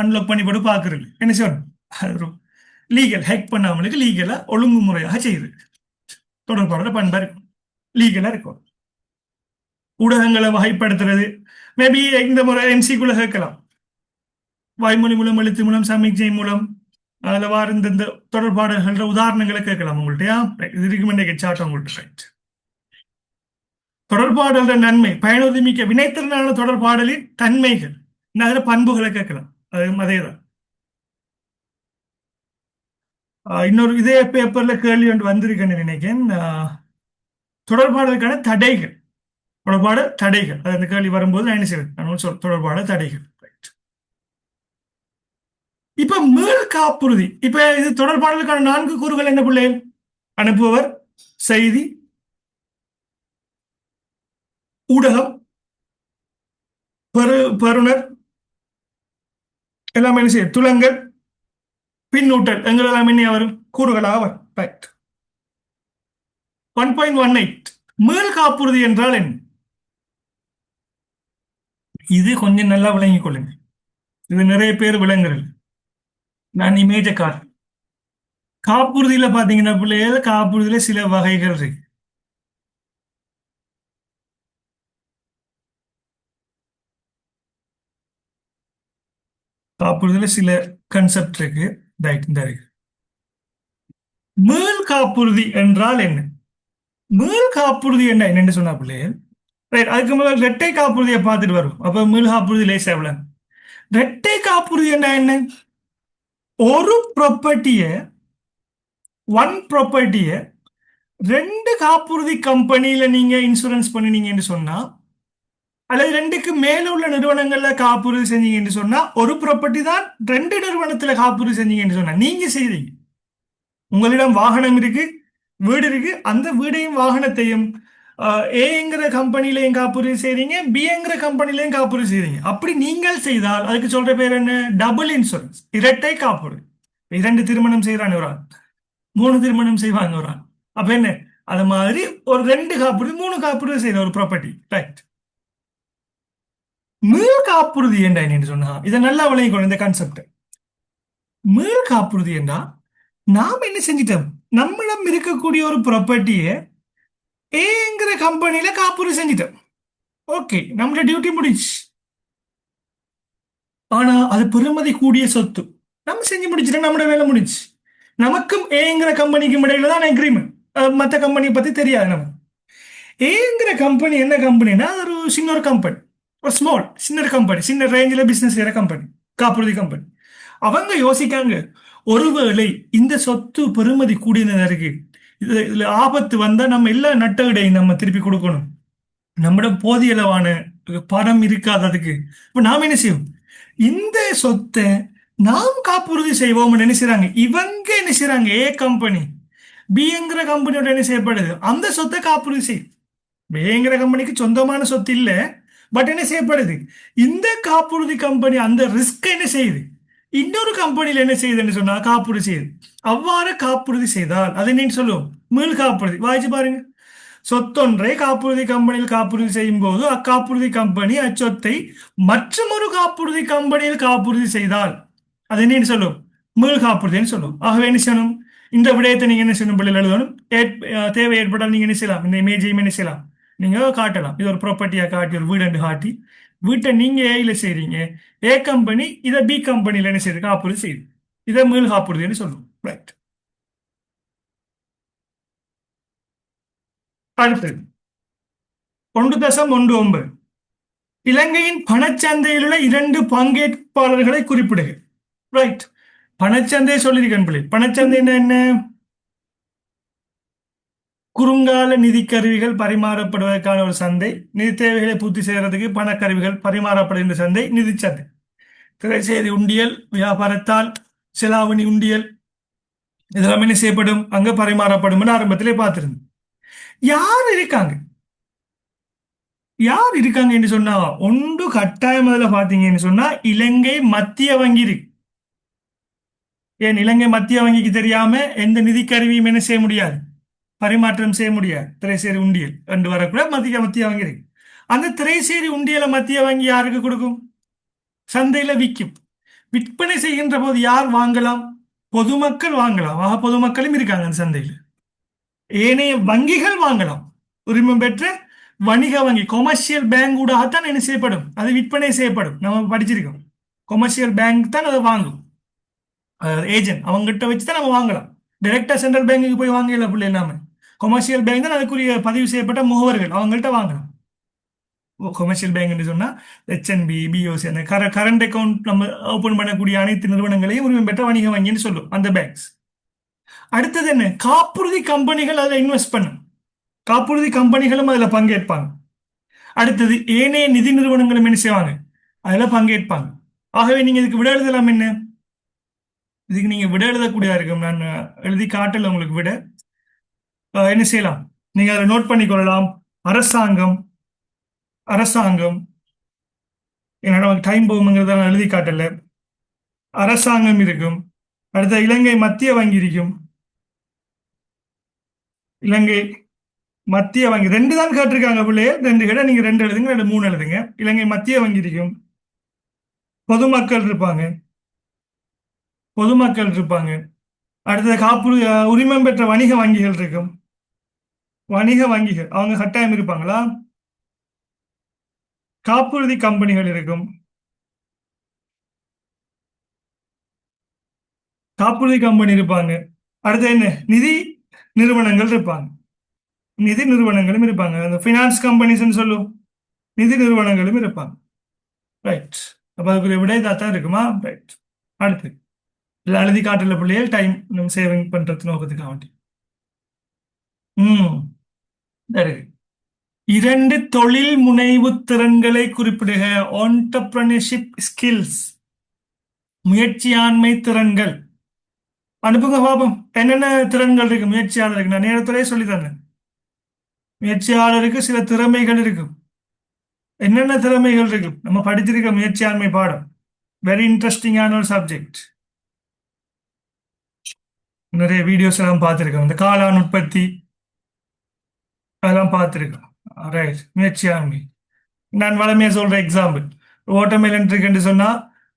அன்லாக் பண்ணி போட்டு பாக்குறது என்ன சொல்லணும், லீகல், ஹேக் பண்ணாமலுக்கு லீகலா ஒழுங்குமுறையாக செய்யுது. தொடர்பாடல பண்பா இருக்கும், லீகலா இருக்கும். ஊடகங்களை வகைப்படுத்துறது, மேபி இந்த முறை எம்சிக்குள்ள கேட்கலாம், வாய்மொழி மூலம், எழுத்து மூலம், சமிக்ஞை மூலம், அதுல வார இந்த தொடர்பாடல்கள் உதாரணங்களை கேட்கலாம் உங்கள்கிட்ட. இது இருக்குமெண்டே சாட்டம் உங்கள்கிட்ட. ரைட். தொடர்பாடல்ற நன்மை, பயனுறுதிமிக்க வினைத்திறனான தொடர்பாடலின் தன்மைகள், அதுல பண்புகளை கேட்கலாம். அதேதான். இன்னொரு இதே பேப்பர்ல கேள்வி ஒன்று வந்திருக்குன்னு நினைக்கிறேன். தொடர்பாடலுக்கான தடைகள், தொடர்பாடல் தடைகள், அது அந்த கேள்வி வரும்போது நான் என்ன செய்வேன், தொடர்பாடல் தடைகள். இப்ப மீள் காப்புறுதி, இப்ப இது தொடர்பாடலுக்கான 4 கூறுகள் என்ன பிள்ளைகள், அனுப்புபவர், செய்தி, ஊடகம், பெறுநர், எல்லாமே என்ன செய்ய, துலங்கள், பின்னூட்டல், எங்களெல்லாம் என்ன வரும், கூறுகளாக வரும். ரைட். 1.18 மீள் காப்புறுதி என்றால் என்ன, இது கொஞ்சம் நல்லா விளங்கிக் கொள்ளுங்க. இது நிறைய பேர் விளங்குறது. நான் இமேஜ காட்டுறேன். காப்புறுதியில பாத்தீங்கன்னா பிள்ளைகள், காப்புறுதியில சில வகைகள் இருக்கு. காப்புறுதியில சில கன்செப்ட் இருக்கு. இந்த இருக்கு. மீள் காப்புறுதி என்றால் என்ன, மீள் காப்புறுதி என்ன என்னன்னு சொன்னா பிள்ளைகள், ரைட். அதுக்கு முதல்ல இரட்டை காப்புறுதியை பார்த்துட்டு வரும். அப்ப மீள் காப்புறுதி லேசா விளங்கும். இரட்டை காப்புறுதி என்ன, ஒரு ப்ராப்பர்ட்டிய, ஒன் ப்ராப்பர்ட்டிய 2 காப்புறுதி கம்பெனியில நீங்க இன்சூரன்ஸ் பண்ணினீங்கன்னு சொன்னா, அல்லது 2க்கு மேல உள்ள நிறுவனங்கள்ல காப்புறுதி செஞ்சீங்கன்னு சொன்னா, ஒரு ப்ராப்பர்ட்டி தான் 2 நிறுவனத்துல காப்புறுதி செஞ்சீங்கன்னு சொன்னா நீங்க செய்றீங்க. உங்களிடம் வாகனம் இருக்கு, வீடு இருக்கு, அந்த வீடையும் வாகனத்தையும் ஏங்கிற கம்பெனிலையும் காப்புறுதி செய்றீங்க, பிங்கிற கம்பெனிலையும் காப்புறுதி செய்றீங்க. அப்படி நீங்கள் செய்தால் அதுக்கு சொல்ற பேர் என்ன, டபுள் இன்சூரன்ஸ், இரட்டை காப்புறுதி. 2 திருமணம் செய்யறான் ஒரு ஆள், 3 திருமணம் செய்வாங்க ஒரு ஆள். அப்ப என்ன, அது மாதிரி ஒரு 2 காப்புறுதி, 3 காப்புறுதி செய்யற ஒரு ப்ராப்பர்ட்டி. ரைட். மீள் காப்புறுதி என்ன சொன்னா, இதை நல்லா விளங்கிக்கணும் இந்த கான்செப்ட். மீள் காப்புறுதி என்றா, நாம் என்ன செஞ்சிட்டோம், நம்மிடம் இருக்கக்கூடிய ஒரு ப்ராப்பர்ட்டியை ஏங்கிற கம்பெனியில காப்புறுதி செஞ்சிட்டோம். ஓகே, நம்மளோட டியூட்டி முடிச்சு. ஆனா அது பெருமதி கூடிய சொத்து, நம்ம செஞ்சு முடிச்சிட்டோம், நம்மளோட வேலை முடிச்சு. நமக்கும் ஏங்கிற கம்பெனிக்கும் இடையில தான் அக்ரிமெண்ட். மற்ற கம்பெனியை பத்தி தெரியாது. நம்ம ஏங்கிற கம்பெனி என்ன கம்பெனினா, அது ஒரு சின்ன ஒரு கம்பெனி. ஒரு ஸ்மால் சின்ன கம்பெனி, சின்ன ரேஞ்சில் பிசினஸ் செய்யற கம்பெனி, காப்புறுதி கம்பெனி. அவங்க யோசிக்காங்க, ஒருவேளை இந்த சொத்து பெறுமதி கூடினதா இருக்கு, இதுல ஆபத்து வந்தா நம்ம எல்லா நட்டகடையும் நம்ம திருப்பி கொடுக்கணும், நம்மிடம் போதிய அளவான பணம் இருக்காததுக்கு. இப்ப நாம் என்ன செய்வோம், இந்த சொத்தை நாம் காப்புறுதி செய்வோம் என்ன செய்றாங்க இவங்க, என்ன செய்றாங்க ஏ கம்பெனி பிங்கிற கம்பெனியோட என்ன செய்யப்படுது, அந்த சொத்தை காப்புறுதி செய்யும். பேங்கிற கம்பெனிக்கு சொந்தமான சொத்து இல்ல, பட் என்ன செய்யப்படுது, இந்த காப்புறுதி கம்பெனி அந்த ரிஸ்க் என்ன செய்யுது, இன்னொரு கம்பெனியில் என்ன செய்யுதுன்னு சொன்னா காப்புறுதி செய்யுது. அவ்வாறு காப்புறுதி செய்தால் அதை நீங்க சொல்லுவோம் மீள் காப்புறுதி. வாய்ச்சி பாருங்க, சொத்தொன்றை காப்புறுதி கம்பெனியில் காப்புறுதி செய்யும் போது அக்காப்புறுதி கம்பெனி அச்சொத்தை மற்றொரு காப்புறுதி கம்பெனியில் காப்புறுதி செய்தால் அதை என்ன சொல்லும், மீள் காப்புறுதின்னு சொல்லும். ஆகவே என்ன செய்யணும், இந்த விடயத்தை நீங்க என்ன செய்யணும், பிள்ளைகள் எழுதணும். தேவை ஏற்பட்டால் நீங்க என்ன செய்யலாம், இந்த இமேஜையும் என்ன செய்யலாம், நீங்க காட்டலாம். இது ஒரு ப்ராப்பர்ட்டியா காட்டி, ஒரு வீடு காட்டி, வீட்டை நீங்க ஏல செய்றீங்க, ஏ கம்பெனி இதை பி கம்பெனியில் என்ன செய்யுது, காப்புறுதி செய்யுது, இதை மீள் காப்புறுதின்னு சொல்லும். ரைட். அடுத்தது 1.19, இலங்கையின் பணச்சந்தையில் உள்ள 2 பங்கேற்பாளர்களை குறிப்பிடுக. ரைட். பணச்சந்தை சொல்லியிருக்கேன் பிள்ளை. பணச்சந்தைன்னா என்ன, குறுங்கால நிதி கருவிகள் பரிமாறப்படுவதற்கான ஒரு சந்தை, நிதி தேவைகளை பூர்த்தி செய்யறதுக்கு பணக்கருவிகள் பரிமாறப்படுகின்ற சந்தை நிதி சந்தை. திரைசேரி உண்டியல், வியாபாரத்தால் செலாவணி உண்டியல், இதெல்லாம் என்ன செய்யப்படும், அங்க பரிமாறப்படும் ஆரம்பத்திலே பார்த்திருந்தோம். யார் இருக்காங்க, யார் இருக்காங்க என்று சொன்னா, ஒன்று கட்டாயம் முதல்ல பாத்தீங்கன்னு சொன்னா இலங்கை மத்திய வங்கி இருக்கு. ஏன் இலங்கை மத்திய வங்கிக்கு தெரியாம எந்த நிதி கருவியும் என்ன செய்ய முடியாது, பரிமாற்றம் செய்ய முடியாது. திரைசேரி உண்டியல் என்று வரக்கூட மத்திய மத்திய வங்கி இருக்கு. அந்த திரைசேரி உண்டியலை மத்திய வங்கி யாருக்கு கொடுக்கும், சந்தையில விற்கும். விற்பனை செய்கின்ற போது யார் வாங்கலாம், பொதுமக்கள் வாங்கலாம். ஆக பொதுமக்களும் இருக்காங்க அந்த சந்தையில். ஏனைய வங்கிகள் வாங்கலாம். உரிமை பெற்ற வணிக வங்கி, கொமர்ஷியல் பேங்க் ஊடாகத்தான் என்ன செய்யப்படும், அது விற்பனை செய்யப்படும். நம்ம படிச்சிருக்கோம், கொமர்ஷியல் பேங்க் தான் அதை வாங்கும், ஏஜென்ட் அவங்ககிட்ட வச்சு தான் நம்ம வாங்கலாம். டைரக்டா சென்ட்ரல் பேங்குக்கு போய் வாங்கல பிள்ளை எல்லாமே. கொமர்ஷியல் பேங்க் தான் அதுக்குரிய பதிவு செய்யப்பட்ட முகவர்கள், அவங்கள்ட்ட வாங்கலாம். கொமர்ஷியல் பேங்க் சொன்னா HNB, BOC, அந்த கரண்ட் அக்கௌண்ட் நம்ம ஓபன் பண்ணக்கூடிய அனைத்து நிறுவனங்களையும் உரிமை பெற்ற வணிக வங்கின்னு சொல்லும் அந்த பேங்க்ஸ். அடுத்தது என்ன, காப்புறுதி கம்பெனிகள் அதில் இன்வெஸ்ட் பண்ணும், காப்புறுதி கம்பெனிகளும் அதில் பங்கேற்பாங்க. அடுத்தது ஏனைய நிதி நிறுவனங்களும் என்ன செய்வாங்க, அதில் பங்கேற்பாங்க. ஆகவே நீங்க இதுக்கு விட எழுதலாம். என்ன இதுக்கு நீங்க விட எழுதக்கூடியதா இருக்கும், நான் எழுதி காட்டல உங்களுக்கு விட. என்ன செய்யலாம், நீங்க அதை நோட் பண்ணிக்கொள்ளலாம். அரசாங்கம், அரசாங்கம் என்னோட டைம் போகுங்கிறத நான் எழுதி காட்டல. அரசாங்கம் இருக்கும். அடுத்த இலங்கை மத்திய வங்கி இருக்கும். இலங்கை மத்திய வங்கி 2 தான் கேட்டிருக்காங்க பிள்ளைகள், 2 கேட்ட நீங்க 2 எழுதுங்க, 3 எழுதுங்க. இலங்கை மத்திய வங்கி இருக்கும். பொதுமக்கள் இருப்பாங்க, பொதுமக்கள் இருப்பாங்க. அடுத்தது காப்புறுதி உரிமம் பெற்ற வணிக வங்கிகள் இருக்கும். வணிக வங்கிகள் அவங்க கட்டாயம் இருப்பாங்களா. காப்புறுதி கம்பெனிகள் இருக்கும், காப்புறுதி கம்பெனி இருப்பாங்க. அடுத்து என்ன, நிதி நிறுவனங்கள் இருப்பாங்க, நிதி நிறுவனங்களும் இருப்பாங்க. அந்த பினான்ஸ் கம்பெனிஸ் சொல்லும், நிதி நிறுவனங்களும் இருப்பாங்க. ரைட். அப்ப அதுக்குரிய விடை தான் இருக்குமா. ரைட். அடுத்து இல்லை எழுதி காட்டுல பிள்ளைகள், டைம் நம்ம சேவிங் பண்றது நோக்கத்துக்காக வேண்டி. சரி. 2 தொழில் முனைவு திறன்களை குறிப்பிடுக. ஆண்டர்பிரினர்ஷிப் ஸ்கில்ஸ், முயற்சியாண்மை திறன்கள். அனுப்புங்க பாப்போம், என்னென்ன திறன்கள் இருக்கு முயற்சியாளருக்கு. நான் நேரத்திலே சொல்லி தந்தேன், முயற்சியாளருக்கு சில திறமைகள் இருக்கும். என்னென்ன திறமைகள் இருக்கு, நம்ம படிச்சிருக்க முயற்சியாண்மை பாடம் வெரி இன்ட்ரெஸ்டிங்கான ஒரு சப்ஜெக்ட். நிறைய வீடியோஸ் எல்லாம் பார்த்துருக்கோம், இந்த காளான் உற்பத்தி அதெல்லாம் பார்த்துருக்கோம். ரைட். முயற்சியாண்மை. நான் வளமையா சொல்ற எக்ஸாம்பிள், வாட்டர்மெலன் இருக்குன்னு சொன்னா,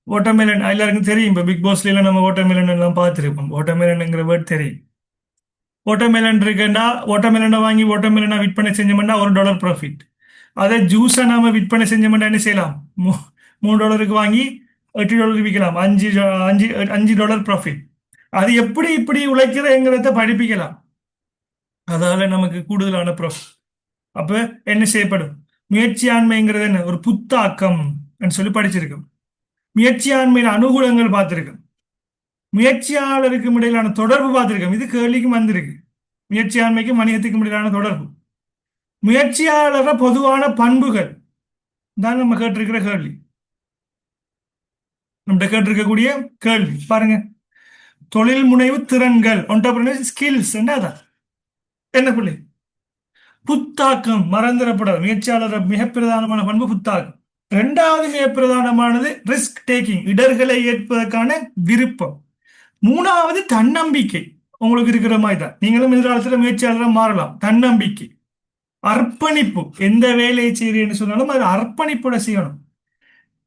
வாட்டர்மெலன் எல்லாருக்கும் தெரியும். இப்போ பிக் பாஸ்ல நம்ம வாட்டர்மெலன் எல்லாம் பார்த்துருப்போம். வாட்டர்மெலன்ங்கிற வேர்ட் தெரியும். வாட்டர்மெலன் இருக்குன்னா, வாட்டர்மெலனை வாங்கி வாட்டர்மெலனை விற்பனை செஞ்சோம்னா $1 ப்ராஃபிட். அதை ஜூஸை நாம விற்பனை செஞ்சோம்னா என்ன செய்யலாம், $3 வாங்கி $8 விற்கலாம். $5 ப்ராஃபிட். அது எப்படி இப்படி உழைக்கிறங்கிறத படிப்பிக்கலாம், அதால நமக்கு கூடுதலான ப்ராஃபிட். அப்ப என்ன செய்யப்படும், முயற்சியாண்மைங்கிறது என்ன? ஒரு புத்தாக்கம் சொல்லி படிச்சிருக்கோம். முயற்சியாண்மையின் அனுகூலங்கள் பார்த்திருக்கோம். முயற்சியாளருக்கும் இடையிலான தொடர்பு பார்த்திருக்கோம். இது கேள்விக்கும் வந்திருக்கு. முயற்சியாண்மைக்கும் வணிகத்துக்கும் இடையிலான தொடர்பு. முயற்சியாளர பொதுவான பண்புகள் தான் நம்ம கேட்டிருக்கிற கேள்வி. நம்ம கேட்டிருக்கக்கூடிய கேள்வி பாருங்க. தொழில் முனைவு திறன்கள், என்டர்பிரினர் ஸ்கில்ஸ் என்ன பிள்ளை? புத்தாக்கம் மறந்துடப்படாது. முயற்சியாளர் மிக பிரதானமான பண்பு புத்தாக்கம். இரண்டாவது மிக பிரதானமானது ரிஸ்க் டேக்கிங், இடர்களை ஏற்பதற்கான விருப்பம். மூணாவது தன்னம்பிக்கை. உங்களுக்கு இருக்கிற மாதிரி தான் நீங்களும் எதிர்காலத்தில் முயற்சியாளராக மாறலாம். தன்னம்பிக்கை, அர்ப்பணிப்பு. எந்த வேலையை செய்யறேன்னு சொன்னாலும் அது அர்ப்பணிப்போட செய்யணும்.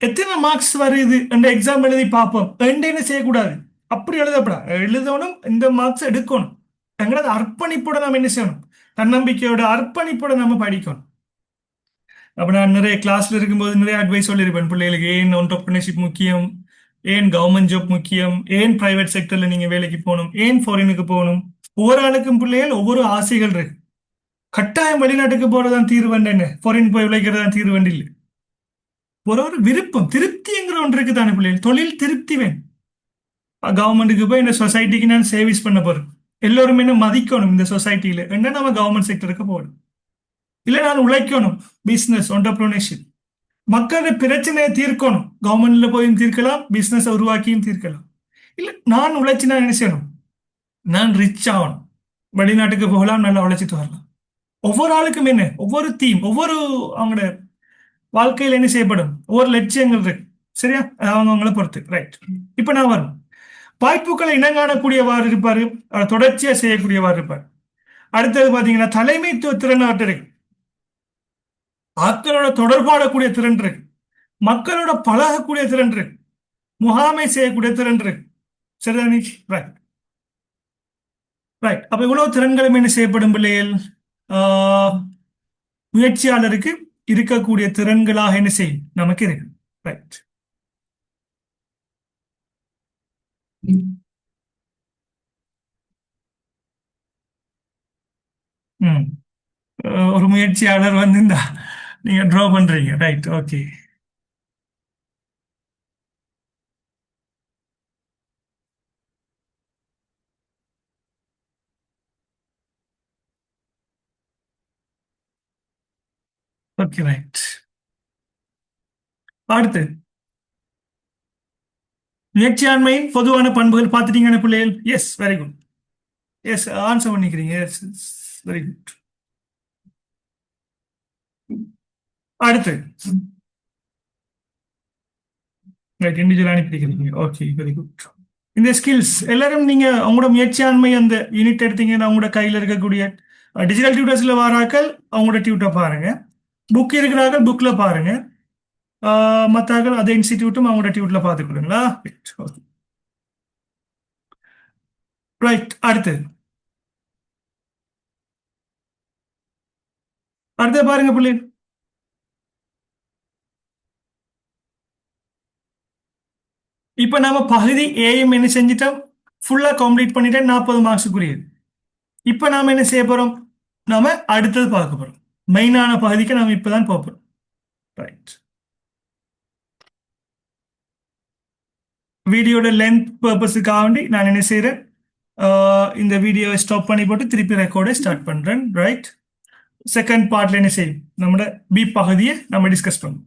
எத்தனை மார்க்ஸ் வருது என்ற எக்ஸாம் எழுதி பார்ப்போம் என்ன செய்யக்கூடாது. அப்படி எழுதப்படாது. எழுதணும், இந்த மார்க்ஸ் எடுக்கணும். எங்களது அர்ப்பணிப்போட நம்ம என்ன செய்யணும்? தன்னம்பிக்கையோட அர்ப்பணிப்போட நம்ம படிக்கணும். அப்ப நான் நிறைய கிளாஸ்ல இருக்கும்போது நிறைய அட்வைஸ் சொல்லியிருப்பேன் பிள்ளைகளுக்கு. ஏன் என்டர்பிரினர்ஷிப் முக்கியம், ஏன் கவர்மெண்ட் ஜாப் முக்கியம், ஏன் பிரைவேட் செக்டர்ல நீங்க வேலைக்கு போகணும், ஏன் ஃபாரினுக்கு போகணும். ஒவ்வொரு ஆளுக்கும் பிள்ளைகள் ஒவ்வொரு ஆசைகள் இருக்கு. கட்டாயம் வெளிநாட்டுக்கு போறதான் தீர்வு என்ன, ஃபாரின் போய் விளைக்கிறதான் தீர்வு இல்லை. ஒரு ஒரு விருப்பம், திருப்திங்கிற ஒன்று இருக்கு தானே பிள்ளைகள். தொழில் திருப்தி வேணும். கவர்மெண்ட்டுக்கு போய் இந்த சொசைட்டிக்கு நான் சர்வீஸ் பண்ண போறேன். எல்லோருமே என்ன மதிக்கணும் இந்த சொசைட்டியில என்ன, நம்ம கவர்மெண்ட் செக்டருக்கு போகணும். இல்லை நான் உழைக்கணும், பிசினஸ் என்டர்பிரினர்ஷிப். மக்களோட பிரச்சனையை தீர்க்கணும், கவர்மெண்ட்ல போயும் தீர்க்கலாம், பிசினஸ் உருவாக்கியும் தீர்க்கலாம். இல்லை நான் உழைச்சி நான் என்ன செய்யணும், நான் ரிச் ஆகணும், வெளிநாட்டுக்கு போகலாம், நல்லா உழைச்சிட்டு வரலாம். ஒவ்வொரு ஆளுக்கும் என்ன, ஒவ்வொரு தீம், ஒவ்வொரு அவங்களோட வாழ்க்கையில் என்ன செய்யப்படும், ஒவ்வொரு லட்சியங்கள் இருக்கு. சரியா? அவங்களை பொறுத்து. ரைட். இப்ப நான் வரும் வாய்ப்புகளை இனங்காணக்கூடியவாறு இருப்பாரு, தொடர்ச்சியா செய்யக்கூடியவாறு இருப்பார். அடுத்தது பாத்தீங்கன்னா தலைமைத்துவ திறன் அவர்கிட்ட இருக்கு. ஆட்களோட தொடர்பாடக்கூடிய திறன் இருக்கு, மக்களோட பழகக்கூடிய திறன் இருக்கு, முகாமை செய்யக்கூடிய திறன் இருக்கு. சரிதானே? Right right. அப்ப இவ்வளவு திறன்களும் என்ன செய்யப்படும் பிள்ளைகள்? முயற்சியாளருக்கு இருக்கக்கூடிய திறன்களாக என்ன செய்யும், நமக்கு இருக்கு. ரைட். ஒரு முயற்சியாளர் வந்து இந்த நீங்க ட்ரா பண்றீங்க. ரைட். ஓகே. ஓகே. ரைட். அடுத்து முயற்சியாண்மையின் பொதுவான பண்புகள் பார்த்துட்டீங்கன்னா பிள்ளைகள்? Yes, very good. Yes, answer பண்ணிக்கிறீங்க. Yes, very good. அடுத்து ரைட், இண்டிவிஜுவல் அனுப்பிக்கிறீங்க. Okay, very good. இந்த ஸ்கில்ஸ் எல்லாரும் நீங்க அவங்களோட முயற்சியாண்மை அந்த யூனிட் எடுத்தீங்கன்னா அவங்களோட கையில் இருக்கக்கூடிய டிஜிட்டல் டியூட்டர்ஸ்ல வாராக்கள் அவங்களோட டியூட்டர் பாருங்க, புக் இருக்கிறார்கள் புக்ல பாருங்க, மற்றாக்கள் அதே இன்ஸ்டிடியூட்டும் அவங்களோட டியூட்ல பார்த்துக்கொள்ளுங்களா. ரைட். அடுத்து பாருங்க பிள்ளை. இப்ப நாம பகுதி ஏஎம் என்ன செஞ்சிட்டோம், ஃபுல்லா கம்ப்ளீட் பண்ணிட்டேன், 40 மார்க்ஸுக்குரியது. இப்ப நாம என்ன செய்ய போறோம், நாம அடுத்தது பார்க்க போறோம். மெயினான பகுதிக்கு நாம இப்பதான் போறோம். ரைட். வீடியோட லென்த் பர்பஸுக்காக வேண்டி நான் என்ன செய்யறேன், இந்த வீடியோவை ஸ்டாப் பண்ணி போட்டு திருப்பி ரெக்கார்டை ஸ்டார்ட் பண்றேன். ரைட். செகண்ட் பார்ட்ல என்ன செய்யும், நம்மளோட பி பகுதியை நம்ம டிஸ்கஸ் பண்ணுவோம்.